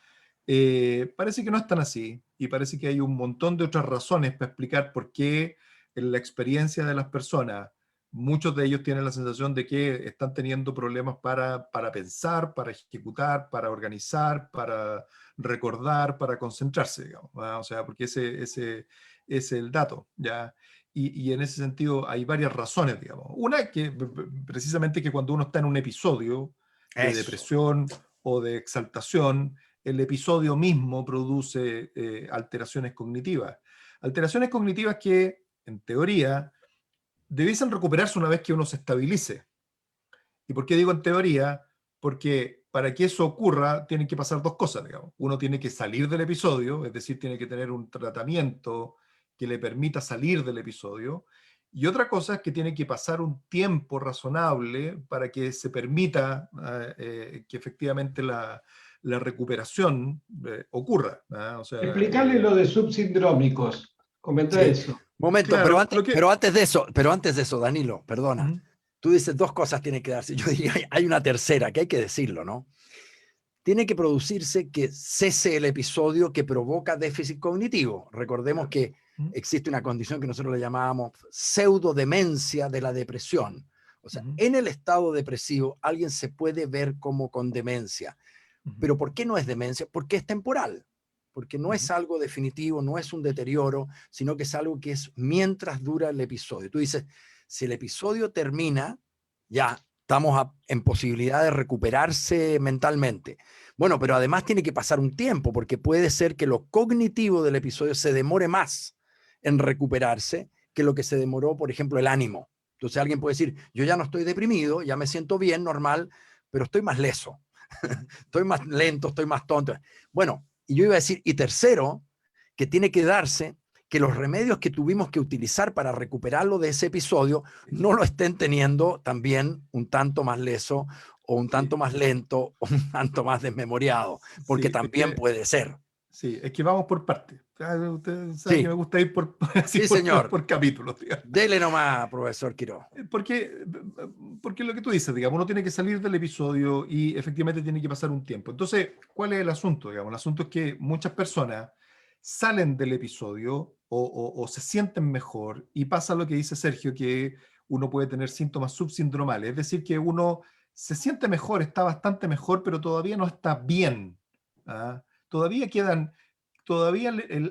Parece que no es tan así, y parece que hay un montón de otras razones para explicar por qué en la experiencia de las personas muchos de ellos tienen la sensación de que están teniendo problemas para pensar, para ejecutar, para organizar, para recordar, para concentrarse, digamos, ¿verdad? O sea, porque ese es el dato, ¿ya? Y en ese sentido hay varias razones, digamos. Una es que precisamente que cuando uno está en un episodio de Eso. depresión o de exaltación, el episodio mismo produce alteraciones cognitivas. Alteraciones cognitivas que, en teoría, debiesen recuperarse una vez que uno se estabilice. ¿Y por qué digo en teoría? Porque para que eso ocurra tienen que pasar dos cosas, digamos. Uno tiene que salir del episodio, es decir, tiene que tener un tratamiento que le permita salir del episodio. Y otra cosa es que tiene que pasar un tiempo razonable para que se permita que efectivamente la recuperación ocurra, ¿ah? O sea, Explicarle lo de subsindrómicos. Comenta Sí. eso. Momento, claro, pero antes de eso, Danilo, perdona. ¿Mm? Tú dices dos cosas tienen que darse. Yo diría, hay una tercera, que hay que decirlo, ¿no? Tiene que producirse que cese el episodio que provoca déficit cognitivo. Recordemos que ¿Mm? existe una condición que nosotros le llamábamos pseudodemencia de la depresión. O sea, ¿Mm? en el estado depresivo alguien se puede ver como con demencia. ¿Mm? Pero ¿por qué no es demencia? Porque es temporal. Porque no es ¿Mm? algo definitivo, no es un deterioro, sino que es algo que es mientras dura el episodio. Tú dices, si el episodio termina, ya estamos en posibilidad de recuperarse mentalmente. Bueno, pero además tiene que pasar un tiempo, porque puede ser que lo cognitivo del episodio se demore más en recuperarse que lo que se demoró, por ejemplo, el ánimo. Entonces alguien puede decir, yo ya no estoy deprimido, ya me siento bien, normal, pero estoy más leso, estoy más lento, estoy más tonto. Bueno, y yo iba a decir, y tercero, que tiene que darse que los remedios que tuvimos que utilizar para recuperarlo de ese episodio no lo estén teniendo también un tanto más leso o un tanto Sí, más lento o un tanto más desmemoriado, porque sí, también puede ser. sí, es que vamos por partes. Usted sabe que me Sí, gusta ir así sí, señor. por capítulos, digamos. Dele nomás, profesor Quiró. Porque, porque lo que tú dices, digamos, uno tiene que salir del episodio y efectivamente tiene que pasar un tiempo. Entonces, ¿cuál es el asunto? Digamos, el asunto es que muchas personas salen del episodio o se sienten mejor, y pasa lo que dice Sergio, que uno puede tener síntomas subsindromales, es decir, que uno se siente mejor, está bastante mejor, pero todavía no está bien, ¿ah? Todavía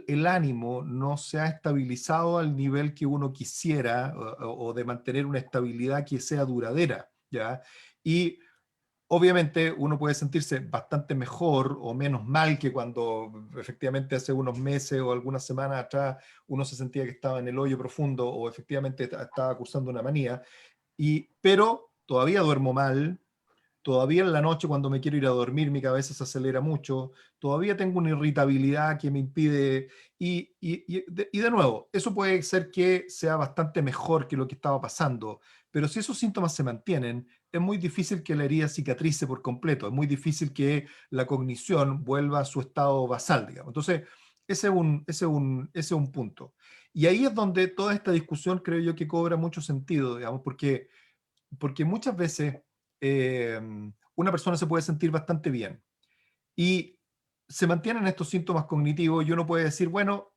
el ánimo no se ha estabilizado al nivel que uno quisiera, o de mantener una estabilidad que sea duradera, ¿ya? Y obviamente uno puede sentirse bastante mejor o menos mal que cuando efectivamente hace unos meses o algunas semanas atrás uno se sentía que estaba en el hoyo profundo o efectivamente estaba cursando una manía, pero todavía duermo mal. Todavía en la noche cuando me quiero ir a dormir mi cabeza se acelera mucho, todavía tengo una irritabilidad que me impide, y de nuevo, eso puede ser que sea bastante mejor que lo que estaba pasando, pero si esos síntomas se mantienen, es muy difícil que la herida cicatrice por completo, es muy difícil que la cognición vuelva a su estado basal, digamos. Entonces, ese es un punto. Y ahí es donde toda esta discusión creo yo que cobra mucho sentido, digamos, porque muchas veces una persona se puede sentir bastante bien y se mantienen estos síntomas cognitivos y uno puede decir, bueno,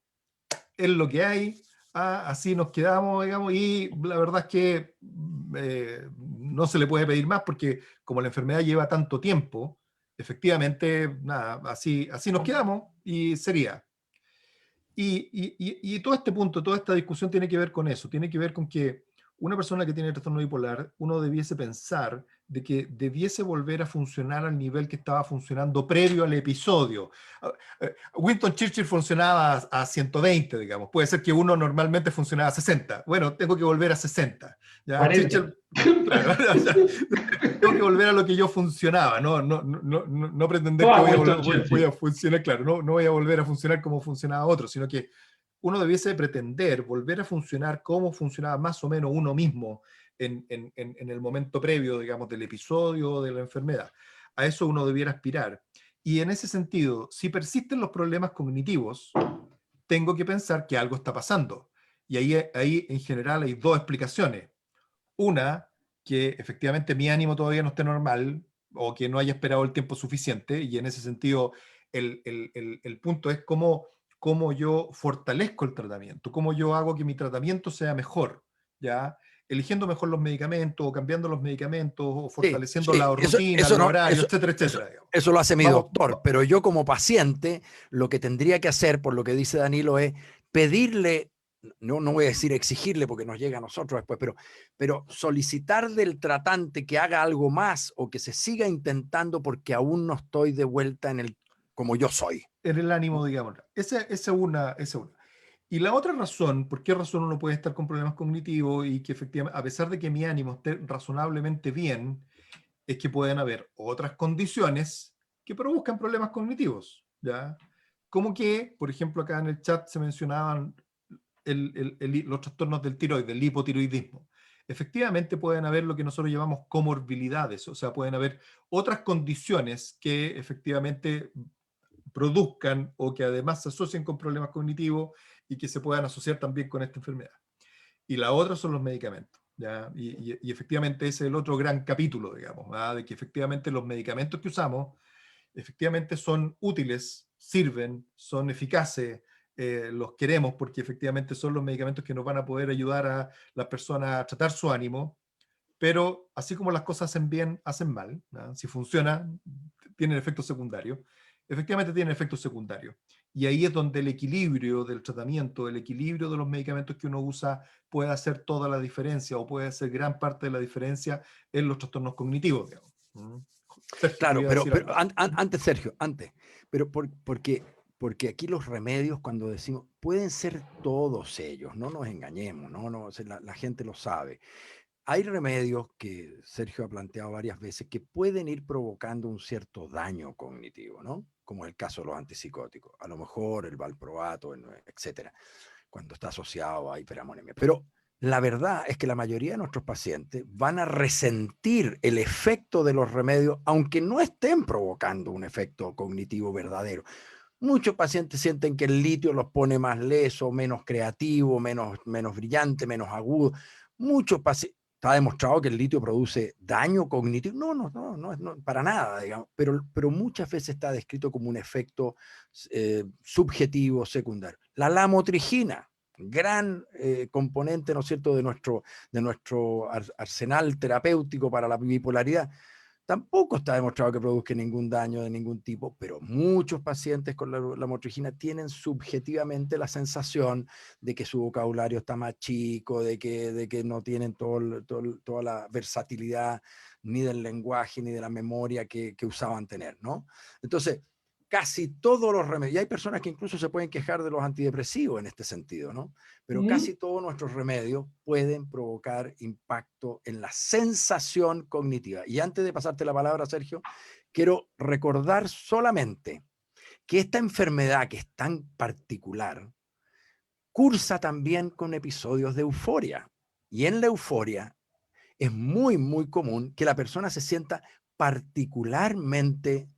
es lo que hay, así nos quedamos, digamos, y la verdad es que no se le puede pedir más porque como la enfermedad lleva tanto tiempo, efectivamente, nada, así nos quedamos y sería. Y todo este punto, toda esta discusión tiene que ver con eso, tiene que ver con que una persona que tiene trastorno bipolar, uno debiese pensar de que debiese volver a funcionar al nivel que estaba funcionando previo al episodio. Winston Churchill funcionaba a 120, digamos. Puede ser que uno normalmente funcionaba a 60. Bueno, tengo que volver a 60. ¿Ya? 40. Churchill, claro, tengo que volver a lo que yo funcionaba, no pretender que Winston voy Churchill. a funcionar, claro, no voy a volver a funcionar como funcionaba otro, sino que uno debiese pretender volver a funcionar como funcionaba más o menos uno mismo en el momento previo, digamos, del episodio o de la enfermedad. A eso uno debiera aspirar. Y en ese sentido, si persisten los problemas cognitivos, tengo que pensar que algo está pasando. Y ahí en general hay dos explicaciones. Una, que efectivamente mi ánimo todavía no esté normal o que no haya esperado el tiempo suficiente, y en ese sentido el punto es cómo yo fortalezco el tratamiento, cómo yo hago que mi tratamiento sea mejor, ¿ya? Eligiendo mejor los medicamentos, o cambiando los medicamentos, o Sí, fortaleciendo sí, la rutina, el horario, etcétera, eso, etcétera. Digamos. eso lo hace mi Vamos, doctor, pero yo como paciente lo que tendría que hacer, por lo que dice Danilo, es pedirle, no voy a decir exigirle porque nos llega a nosotros después, pero solicitar del tratante que haga algo más o que se siga intentando porque aún no estoy de vuelta en el como yo soy. en el ánimo, digamos. Esa es una. Y la otra razón, ¿por qué razón uno puede estar con problemas cognitivos y que efectivamente, a pesar de que mi ánimo esté razonablemente bien, es que pueden haber otras condiciones que produzcan problemas cognitivos, ¿ya? Como que, por ejemplo, acá en el chat se mencionaban los trastornos del tiroides, del hipotiroidismo. Efectivamente pueden haber lo que nosotros llamamos comorbilidades, o sea, pueden haber otras condiciones que efectivamente produzcan o que además se asocien con problemas cognitivos y que se puedan asociar también con esta enfermedad. Y la otra son los medicamentos, ¿ya? Y efectivamente ese es el otro gran capítulo, digamos, ¿verdad? De que efectivamente los medicamentos que usamos efectivamente son útiles, sirven, son eficaces, los queremos porque efectivamente son los medicamentos que nos van a poder ayudar a las personas a tratar su ánimo, pero así como las cosas hacen bien, hacen mal, ¿no? Si funciona, tienen efectos secundarios. Efectivamente tienen efectos secundarios. Y ahí es donde el equilibrio del tratamiento, el equilibrio de los medicamentos que uno usa puede hacer toda la diferencia o puede hacer gran parte de la diferencia en los trastornos cognitivos, digamos. Sergio, Claro, quería decir algo. antes, Sergio, antes, pero porque aquí los remedios, cuando decimos, pueden ser todos ellos, no nos engañemos, no, la gente lo sabe. Hay remedios que Sergio ha planteado varias veces que pueden ir provocando un cierto daño cognitivo, ¿no? Como es el caso de los antipsicóticos, a lo mejor el valproato, etcétera, cuando está asociado a hiperamonemia. Pero la verdad es que la mayoría de nuestros pacientes van a resentir el efecto de los remedios, aunque no estén provocando un efecto cognitivo verdadero. Muchos pacientes sienten que el litio los pone más leso, menos creativo, menos brillante, menos agudo. Muchos pacientes, está demostrado que el litio produce daño cognitivo. No, para nada, digamos, pero muchas veces está descrito como un efecto subjetivo, secundario. La lamotrigina, gran componente, ¿no es cierto?, de nuestro arsenal terapéutico para la bipolaridad. Tampoco está demostrado que produzca ningún daño de ningún tipo, pero muchos pacientes con la lamotrigina tienen subjetivamente la sensación de que su vocabulario está más chico, de que no tienen toda la versatilidad ni del lenguaje ni de la memoria que usaban tener, ¿no? Entonces, casi todos los remedios, y hay personas que incluso se pueden quejar de los antidepresivos en este sentido, ¿no? Pero casi todos nuestros remedios pueden provocar impacto en la sensación cognitiva. Y antes de pasarte la palabra, Sergio, quiero recordar solamente que esta enfermedad que es tan particular cursa también con episodios de euforia. Y en la euforia es muy, muy común que la persona se sienta particularmente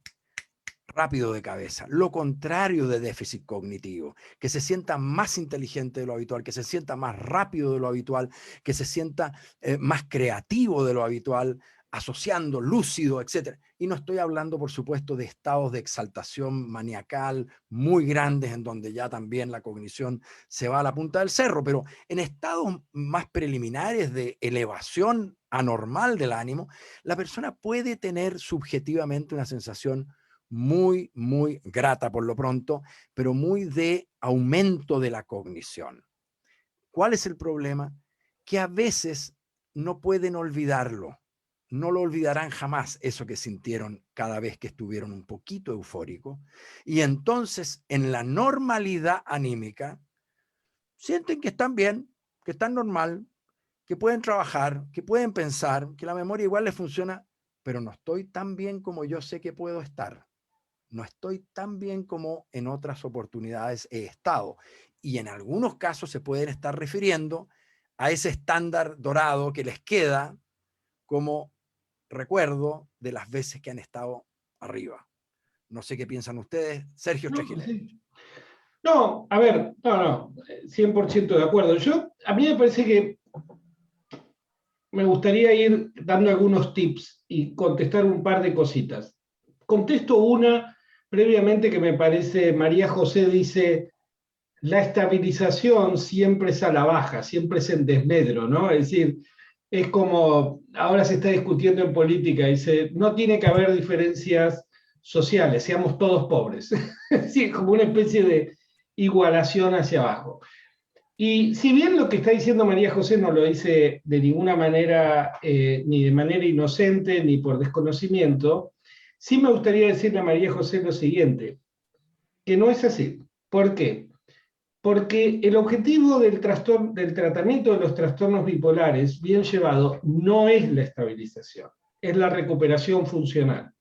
rápido de cabeza, lo contrario de déficit cognitivo, que se sienta más inteligente de lo habitual, que se sienta más rápido de lo habitual, que se sienta más creativo de lo habitual, asociando, lúcido, etc. Y no estoy hablando, por supuesto, de estados de exaltación maniacal muy grandes, en donde ya también la cognición se va a la punta del cerro, pero en estados más preliminares de elevación anormal del ánimo, la persona puede tener subjetivamente una sensación muy, muy grata por lo pronto, pero muy de aumento de la cognición. ¿Cuál es el problema? Que a veces no pueden olvidarlo. No lo olvidarán jamás, eso que sintieron cada vez que estuvieron un poquito eufóricos. Y entonces, en la normalidad anímica, sienten que están bien, que están normal, que pueden trabajar, que pueden pensar, que la memoria igual les funciona, pero no estoy tan bien como yo sé que puedo estar. No estoy tan bien como en otras oportunidades he estado. Y en algunos casos se pueden estar refiriendo a ese estándar dorado que les queda como recuerdo de las veces que han estado arriba. No sé qué piensan ustedes. Sergio Strejile. Sí. No, a ver, no, 100% de acuerdo. A mí me parece que me gustaría ir dando algunos tips y contestar un par de cositas. Contesto una previamente que me parece, María José dice, la estabilización siempre es a la baja, siempre es en desmedro, ¿no? Es decir, es como, ahora se está discutiendo en política, dice, no tiene que haber diferencias sociales, seamos todos pobres. Es decir, como una especie de igualación hacia abajo. Y si bien lo que está diciendo María José no lo dice de ninguna manera, ni de manera inocente, ni por desconocimiento, sí me gustaría decirle a María José lo siguiente, que no es así. ¿Por qué? Porque el objetivo del tratamiento de los trastornos bipolares, bien llevado, no es la estabilización, es la recuperación funcional.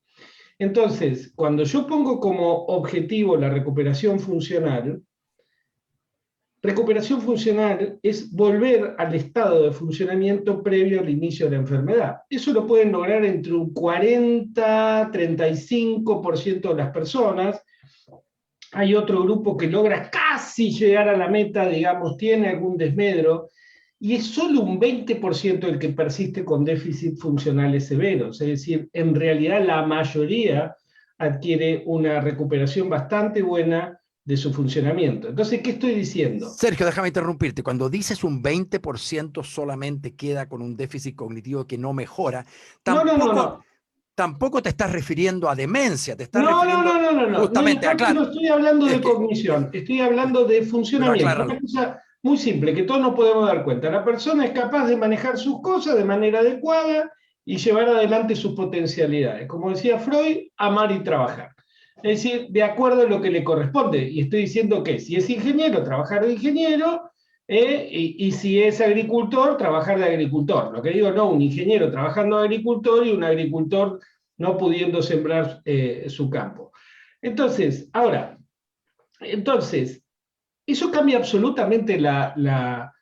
Entonces, cuando yo pongo como objetivo la recuperación funcional es volver al estado de funcionamiento previo al inicio de la enfermedad. Eso lo pueden lograr entre un 40-35% de las personas. Hay otro grupo que logra casi llegar a la meta, digamos, tiene algún desmedro, y es solo un 20% el que persiste con déficit funcionales severos. Es decir, en realidad la mayoría adquiere una recuperación bastante buena de su funcionamiento. Entonces, ¿qué estoy diciendo? Sergio, déjame interrumpirte. Cuando dices un 20% solamente queda con un déficit cognitivo que no mejora, tampoco te estás refiriendo a demencia, te estás refiriendo justamente a, claro. No estoy hablando de cognición, estoy hablando de funcionamiento. Una cosa muy simple, que todos nos podemos dar cuenta. La persona es capaz de manejar sus cosas de manera adecuada y llevar adelante sus potencialidades. Como decía Freud, amar y trabajar. Es decir, de acuerdo a lo que le corresponde. Y estoy diciendo que si es ingeniero, trabajar de ingeniero, y si es agricultor, trabajar de agricultor. Lo que digo, no, un ingeniero trabajando de agricultor y un agricultor no pudiendo sembrar su campo. Entonces, eso cambia absolutamente la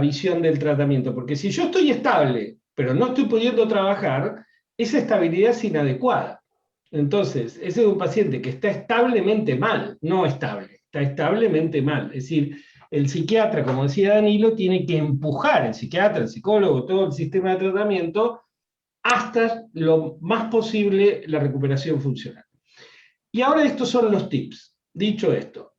visión del tratamiento, porque si yo estoy estable, pero no estoy pudiendo trabajar, esa estabilidad es inadecuada. Entonces, ese es un paciente que está establemente mal, no estable, está establemente mal. Es decir, el psiquiatra, como decía Danilo, tiene que empujar, el psiquiatra, el psicólogo, todo el sistema de tratamiento, hasta lo más posible la recuperación funcional. Y ahora estos son los tips. Dicho esto,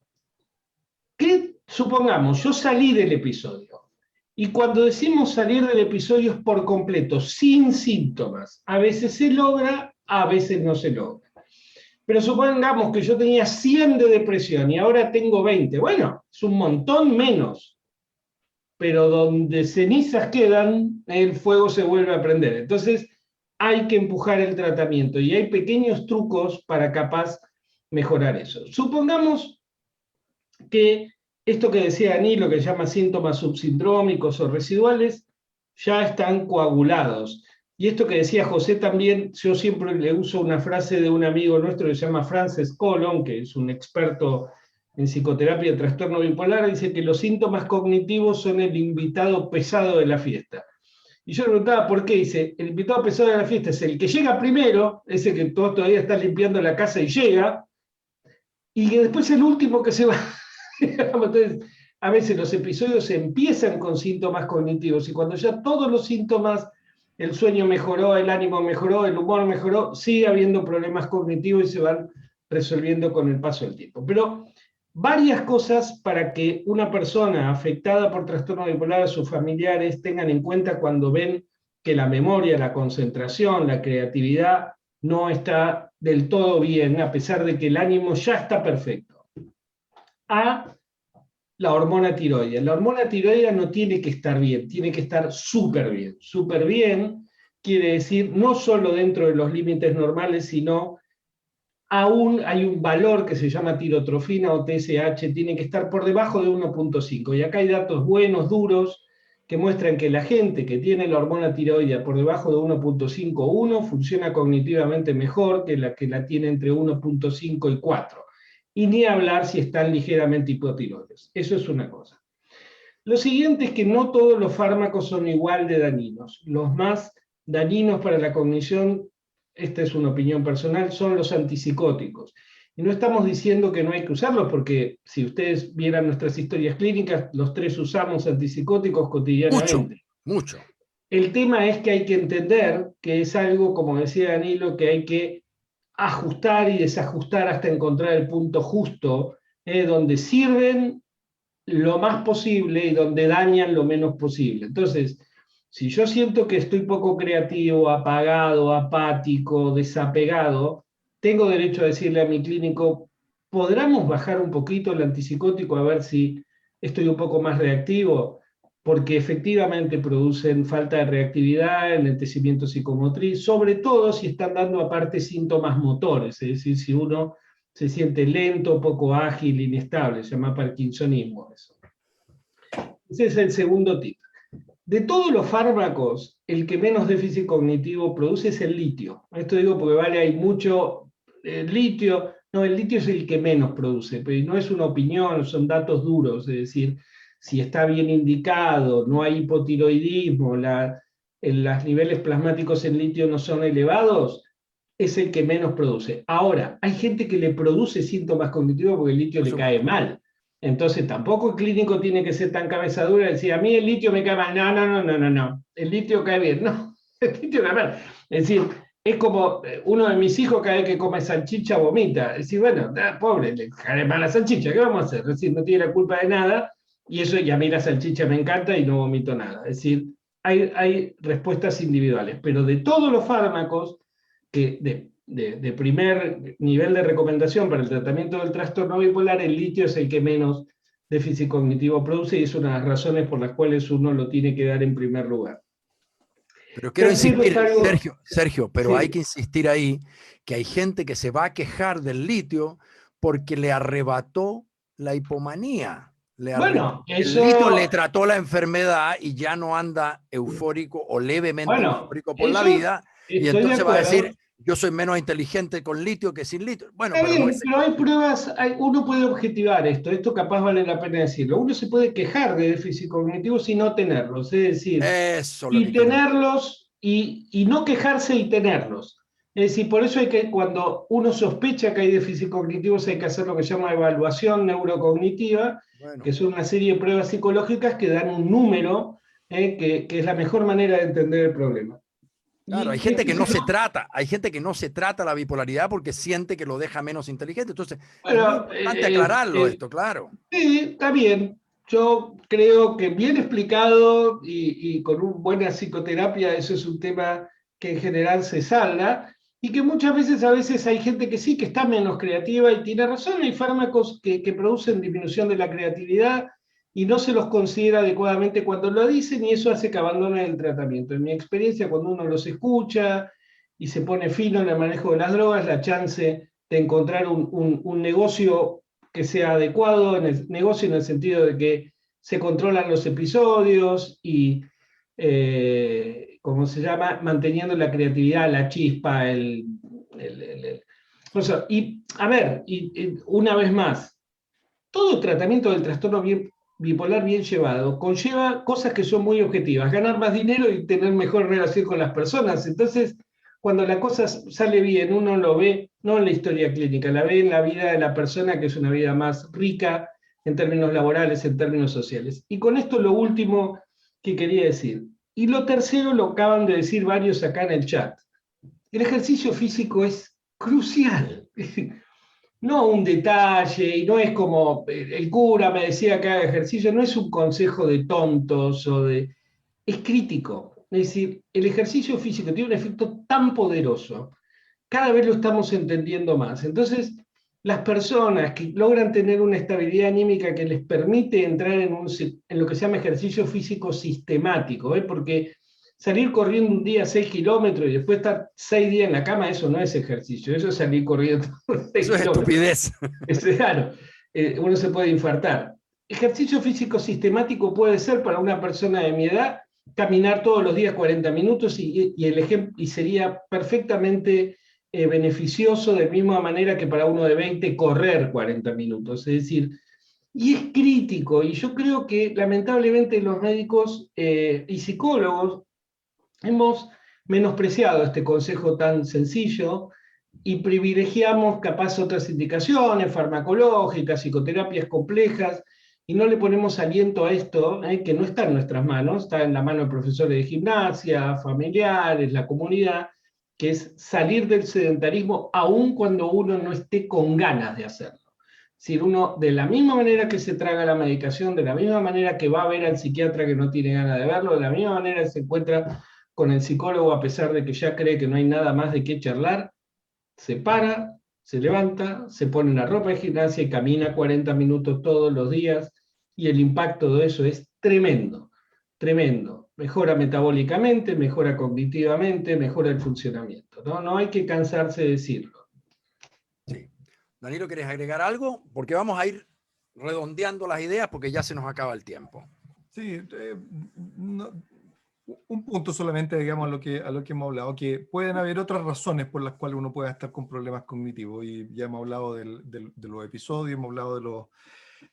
que supongamos, yo salí del episodio, y cuando decimos salir del episodio es por completo, sin síntomas. A veces se logra, a veces no se logra. Pero supongamos que yo tenía 100 de depresión y ahora tengo 20. Bueno, es un montón menos. Pero donde cenizas quedan, el fuego se vuelve a prender. Entonces, hay que empujar el tratamiento y hay pequeños trucos para capaz mejorar eso. Supongamos que esto que decía Danilo, que se llama síntomas subsindrómicos o residuales, ya están coagulados. Y esto que decía José también, yo siempre le uso una frase de un amigo nuestro que se llama Frances Collon, que es un experto en psicoterapia de trastorno bipolar, dice que los síntomas cognitivos son el invitado pesado de la fiesta. Y yo le preguntaba por qué, dice, el invitado pesado de la fiesta es el que llega primero, ese que todavía está limpiando la casa y llega, y que después el último que se va. Entonces, a veces los episodios empiezan con síntomas cognitivos y cuando ya todos los síntomas, el sueño mejoró, el ánimo mejoró, el humor mejoró, sigue habiendo problemas cognitivos y se van resolviendo con el paso del tiempo. Pero varias cosas para que una persona afectada por trastorno bipolar, sus familiares, tengan en cuenta cuando ven que la memoria, la concentración, la creatividad no está del todo bien, a pesar de que el ánimo ya está perfecto. A la hormona tiroidea. La hormona tiroidea no tiene que estar bien, tiene que estar súper bien. Súper bien quiere decir no solo dentro de los límites normales, sino aún hay un valor que se llama tirotrofina o TSH, tiene que estar por debajo de 1.5. Y acá hay datos buenos, duros, que muestran que la gente que tiene la hormona tiroidea por debajo de 1.5-1 funciona cognitivamente mejor que la tiene entre 1.5 y 4. Y ni hablar si están ligeramente hipotiroides. Eso es una cosa. Lo siguiente es que no todos los fármacos son igual de dañinos. Los más dañinos para la cognición, esta es una opinión personal, son los antipsicóticos. Y no estamos diciendo que no hay que usarlos, porque si ustedes vieran nuestras historias clínicas, los tres usamos antipsicóticos cotidianamente. Mucho. El tema es que hay que entender que es algo, como decía Danilo, que hay que ajustar y desajustar hasta encontrar el punto justo, donde sirven lo más posible y donde dañan lo menos posible. Entonces, si yo siento que estoy poco creativo, apagado, apático, desapegado, tengo derecho a decirle a mi clínico, ¿podríamos bajar un poquito el antipsicótico a ver si estoy un poco más reactivo? Porque efectivamente producen falta de reactividad, enlentecimiento psicomotriz, sobre todo si están dando aparte síntomas motores, es decir, si uno se siente lento, poco ágil, inestable, se llama parkinsonismo eso. Ese es el segundo tip. De todos los fármacos, el que menos déficit cognitivo produce es el litio. Esto digo porque vale, hay mucho litio. No, el litio es el que menos produce, pero no es una opinión, son datos duros, es decir, si está bien indicado, no hay hipotiroidismo, los niveles plasmáticos en litio no son elevados, es el que menos produce. Ahora, hay gente que le produce síntomas cognitivos porque el litio le cae mal. Entonces tampoco el clínico tiene que ser tan cabeza dura y decir, a mí el litio me cae mal. No. El litio cae bien. No, el litio cae mal. Es decir, es como uno de mis hijos cada vez que come salchicha vomita. Es decir, bueno, pobre, le cae mal la salchicha, ¿qué vamos a hacer? Es decir, no tiene la culpa de nada y eso, y a mí la salchicha me encanta y no vomito nada. Es decir, hay respuestas individuales, pero de todos los fármacos que de primer nivel de recomendación para el tratamiento del trastorno bipolar, el litio es el que menos déficit cognitivo produce y es una de las razones por las cuales uno lo tiene que dar en primer lugar. Pero quiero insistir, algo... Sergio, pero sí. hay que insistir ahí que hay gente que se va a quejar del litio porque le arrebató la hipomanía. Bueno, eso... El litio le trató la enfermedad y ya no anda eufórico o levemente eufórico por la vida. Y entonces va a decir, yo soy menos inteligente con litio que sin litio. Bueno, está bien, pero hay pruebas, uno puede objetivar esto capaz vale la pena decirlo. Uno se puede quejar de déficit cognitivo sin no tenerlos, es decir, y tenerlos y no quejarse y tenerlos. Es decir, por eso hay que, cuando uno sospecha que hay déficit cognitivo, hay que hacer lo que se llama evaluación neurocognitiva, que son una serie de pruebas psicológicas que dan un número, que es la mejor manera de entender el problema. Claro, hay gente que no se trata, hay gente que no se trata la bipolaridad porque siente que lo deja menos inteligente. Entonces, es muy importante aclararlo esto, claro. Sí, está bien. Yo creo que bien explicado y con una buena psicoterapia, eso es un tema que en general se salda y que muchas veces hay gente que sí, que está menos creativa y tiene razón. Hay fármacos que producen disminución de la creatividad y no se los considera adecuadamente cuando lo dicen y eso hace que abandonen el tratamiento. En mi experiencia, cuando uno los escucha y se pone fino en el manejo de las drogas, la chance de encontrar un negocio que sea adecuado, en el negocio en el sentido de que se controlan los episodios y, ¿cómo se llama? Manteniendo la creatividad, la chispa, y a ver, una vez más, todo tratamiento del trastorno bipolar bien llevado conlleva cosas que son muy objetivas, ganar más dinero y tener mejor relación con las personas. Entonces, cuando la cosa sale bien, uno lo ve, no en la historia clínica, la ve en la vida de la persona, que es una vida más rica en términos laborales, en términos sociales. Y con esto lo último que quería decir. Y lo tercero lo acaban de decir varios acá en el chat. El ejercicio físico es crucial. No un detalle, y no es como el cura me decía que haga ejercicio, no es un consejo de tontos o de... Es crítico. Es decir, el ejercicio físico tiene un efecto tan poderoso, cada vez lo estamos entendiendo más. Entonces, las personas que logran tener una estabilidad anímica que les permite entrar en lo que se llama ejercicio físico sistemático, porque salir corriendo un día 6 kilómetros y después estar 6 días en la cama, eso no es ejercicio, eso es salir corriendo 6 Eso es kilómetros. estupidez. Es claro, uno se puede infartar. Ejercicio físico sistemático puede ser para una persona de mi edad caminar todos los días 40 minutos y sería perfectamente beneficioso de la misma manera que para uno de 20 correr 40 minutos. Es decir, y es crítico, y yo creo que lamentablemente los médicos y psicólogos hemos menospreciado este consejo tan sencillo y privilegiamos capaz otras indicaciones farmacológicas, psicoterapias complejas, y no le ponemos aliento a esto, que no está en nuestras manos, está en la mano de profesores de gimnasia, familiares, la comunidad, que es salir del sedentarismo aun cuando uno no esté con ganas de hacerlo. Es decir, uno, de la misma manera que se traga la medicación, de la misma manera que va a ver al psiquiatra que no tiene ganas de verlo, de la misma manera que se encuentra con el psicólogo a pesar de que ya cree que no hay nada más de qué charlar, se para, se levanta, se pone una ropa de gimnasia y camina 40 minutos todos los días, y el impacto de eso es tremendo, tremendo. Mejora metabólicamente, mejora cognitivamente, mejora el funcionamiento. No hay que cansarse de decirlo. Sí. Danilo, ¿quieres agregar algo? Porque vamos a ir redondeando las ideas porque ya se nos acaba el tiempo. Sí, un punto solamente, digamos, a lo que hemos hablado, que pueden haber otras razones por las cuales uno pueda estar con problemas cognitivos, y ya hemos hablado de los episodios, hemos hablado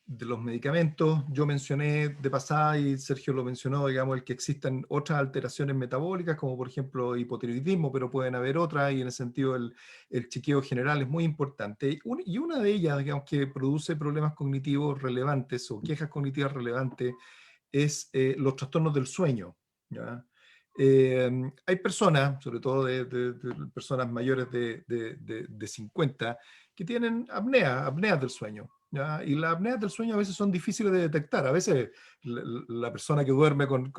de los medicamentos. Yo mencioné de pasada, y Sergio lo mencionó, digamos, el que existan otras alteraciones metabólicas, como por ejemplo hipotiroidismo, pero pueden haber otras, y en ese sentido el chequeo general es muy importante. Y una de ellas, digamos, que produce problemas cognitivos relevantes o quejas cognitivas relevantes es los trastornos del sueño, ¿ya? Hay personas, sobre todo de personas mayores de 50, que tienen apneas del sueño, ¿ya? Y las apneas del sueño a veces son difíciles de detectar. A veces la persona que duerme con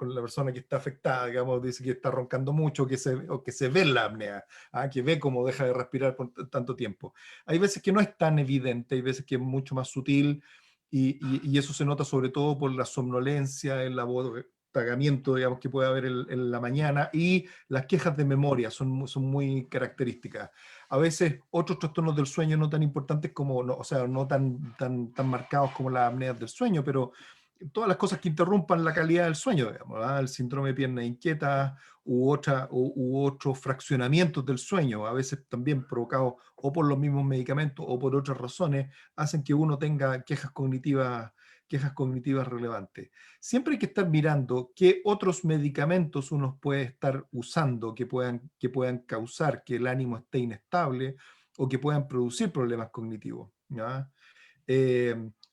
la persona que está afectada, digamos, dice que está roncando mucho, o que se ve la apnea, que ve cómo deja de respirar por tanto tiempo. Hay veces que no es tan evidente, hay veces que es mucho más sutil, y eso se nota sobre todo por la somnolencia, el abotagamiento, digamos, que puede haber en la mañana, y las quejas de memoria son muy características. A veces otros trastornos del sueño no tan importantes como, no, o sea, no tan marcados como las apneas del sueño, pero todas las cosas que interrumpan la calidad del sueño, digamos, el síndrome de pierna inquieta u otros fraccionamientos del sueño, a veces también provocados o por los mismos medicamentos o por otras razones, hacen que uno tenga quejas cognitivas relevantes. Siempre hay que estar mirando qué otros medicamentos uno puede estar usando que puedan causar que el ánimo esté inestable o que puedan producir problemas cognitivos, ¿ya?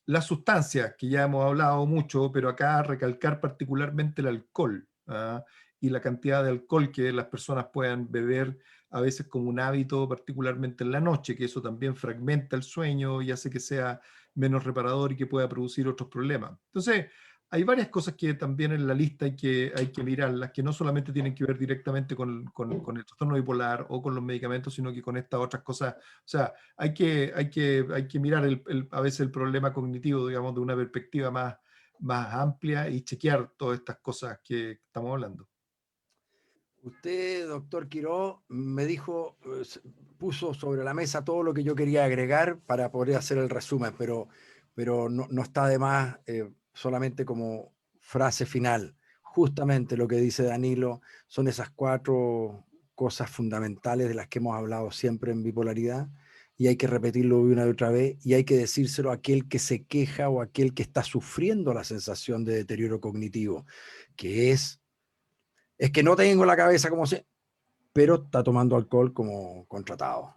Las sustancias, que ya hemos hablado mucho, pero acá recalcar particularmente el alcohol, y la cantidad de alcohol que las personas puedan beber a veces como un hábito, particularmente en la noche, que eso también fragmenta el sueño y hace que sea menos reparador y que pueda producir otros problemas. Entonces, hay varias cosas que también en la lista hay que mirarlas, que no solamente tienen que ver directamente con el trastorno bipolar o con los medicamentos, sino que con estas otras cosas. O sea, hay que mirar a veces el problema cognitivo, digamos, de una perspectiva más amplia, y chequear todas estas cosas que estamos hablando. Usted, doctor Quiró, me dijo, puso sobre la mesa todo lo que yo quería agregar para poder hacer el resumen, pero no está de más, solamente como frase final. Justamente lo que dice Danilo son esas 4 cosas fundamentales de las que hemos hablado siempre en bipolaridad, y hay que repetirlo una y otra vez, y hay que decírselo a aquel que se queja o a aquel que está sufriendo la sensación de deterioro cognitivo, que es que no tengo la cabeza como se... pero está tomando alcohol como contratado.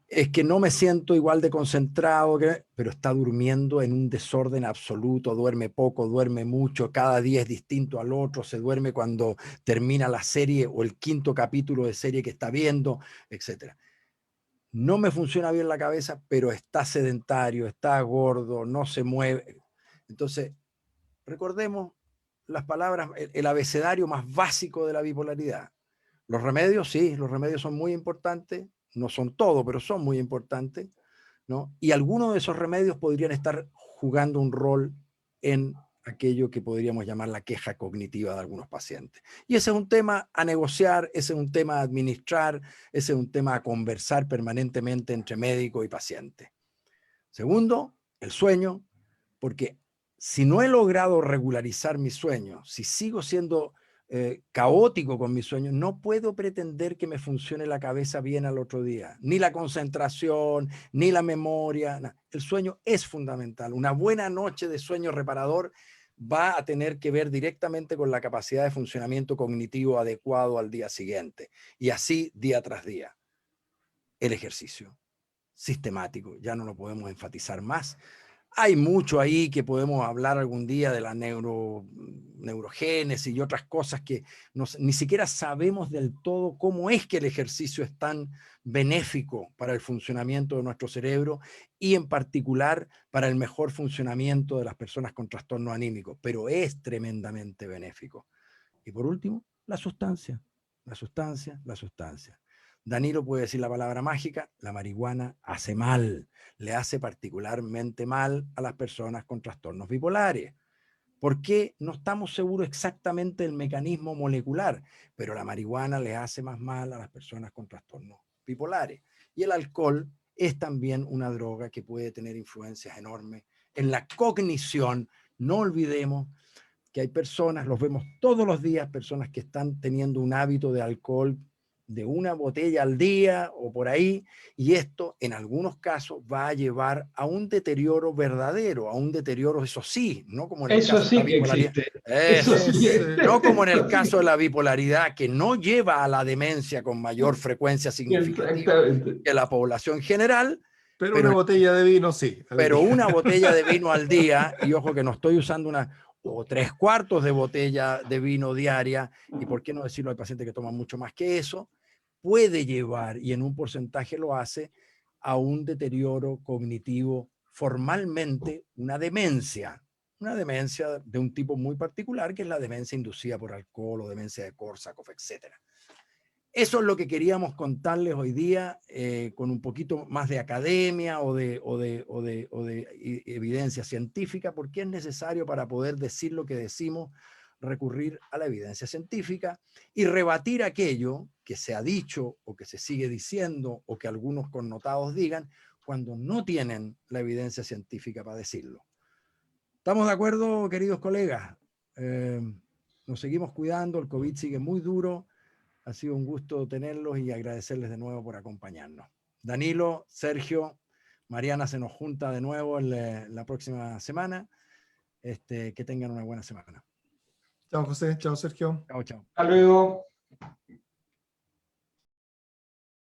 Es que no me siento igual de concentrado, pero está durmiendo en un desorden absoluto, duerme poco, duerme mucho, cada día es distinto al otro, se duerme cuando termina la serie o el quinto capítulo de serie que está viendo, etc. No me funciona bien la cabeza, pero está sedentario, está gordo, no se mueve. Entonces, recordemos las palabras, el abecedario más básico de la bipolaridad. Los remedios, sí, los remedios son muy importantes, no son todo, pero son muy importantes, ¿no? Y algunos de esos remedios podrían estar jugando un rol en aquello que podríamos llamar la queja cognitiva de algunos pacientes. Y ese es un tema a negociar, ese es un tema a administrar, ese es un tema a conversar permanentemente entre médico y paciente. Segundo, el sueño, porque si no he logrado regularizar mi sueño, si sigo siendo caótico con mi sueño, no puedo pretender que me funcione la cabeza bien al otro día, ni la concentración, ni la memoria. No. El sueño es fundamental. Una buena noche de sueño reparador va a tener que ver directamente con la capacidad de funcionamiento cognitivo adecuado al día siguiente, y así día tras día. El ejercicio sistemático, ya no lo podemos enfatizar más. Hay mucho ahí que podemos hablar algún día de la neurogénesis y otras cosas que ni siquiera sabemos del todo cómo es que el ejercicio es tan benéfico para el funcionamiento de nuestro cerebro y en particular para el mejor funcionamiento de las personas con trastorno anímico, pero es tremendamente benéfico. Y por último, la sustancia, la sustancia, la sustancia. Danilo puede decir la palabra mágica, la marihuana hace mal, le hace particularmente mal a las personas con trastornos bipolares. ¿Por qué? No estamos seguros exactamente del mecanismo molecular, pero la marihuana le hace más mal a las personas con trastornos bipolares. Y el alcohol es también una droga que puede tener influencias enormes en la cognición. No olvidemos que hay personas, los vemos todos los días, personas que están teniendo un hábito de alcohol de una botella al día o por ahí, y esto en algunos casos va a llevar a un deterioro verdadero, a un deterioro, eso sí, no como en el Eso caso de la sí que bipolaridad. existe. Eso sí No como en el eso caso de sí. la bipolaridad, que no lleva a la demencia con mayor frecuencia significativa Exactamente. que la población general, Pero una pero botella de vino sí, al pero día. una botella de vino al día, y ojo que no estoy usando o 3/4 de botella de vino diaria, y por qué no decirlo, hay pacientes que toman mucho más que eso, puede llevar, y en un porcentaje lo hace, a un deterioro cognitivo, formalmente una demencia de un tipo muy particular, que es la demencia inducida por alcohol o demencia de Korsakoff, etc. Eso es lo que queríamos contarles hoy día, con un poquito más de academia o de evidencia científica, porque es necesario para poder decir lo que decimos, recurrir a la evidencia científica y rebatir aquello que se ha dicho o que se sigue diciendo o que algunos connotados digan cuando no tienen la evidencia científica para decirlo. ¿Estamos de acuerdo, queridos colegas? Nos seguimos cuidando, el COVID sigue muy duro. Ha sido un gusto tenerlos y agradecerles de nuevo por acompañarnos. Danilo, Sergio, Mariana se nos junta de nuevo en la próxima semana. Que tengan una buena semana. Chao, José. Chao, Sergio. Chao, chao. Hasta luego.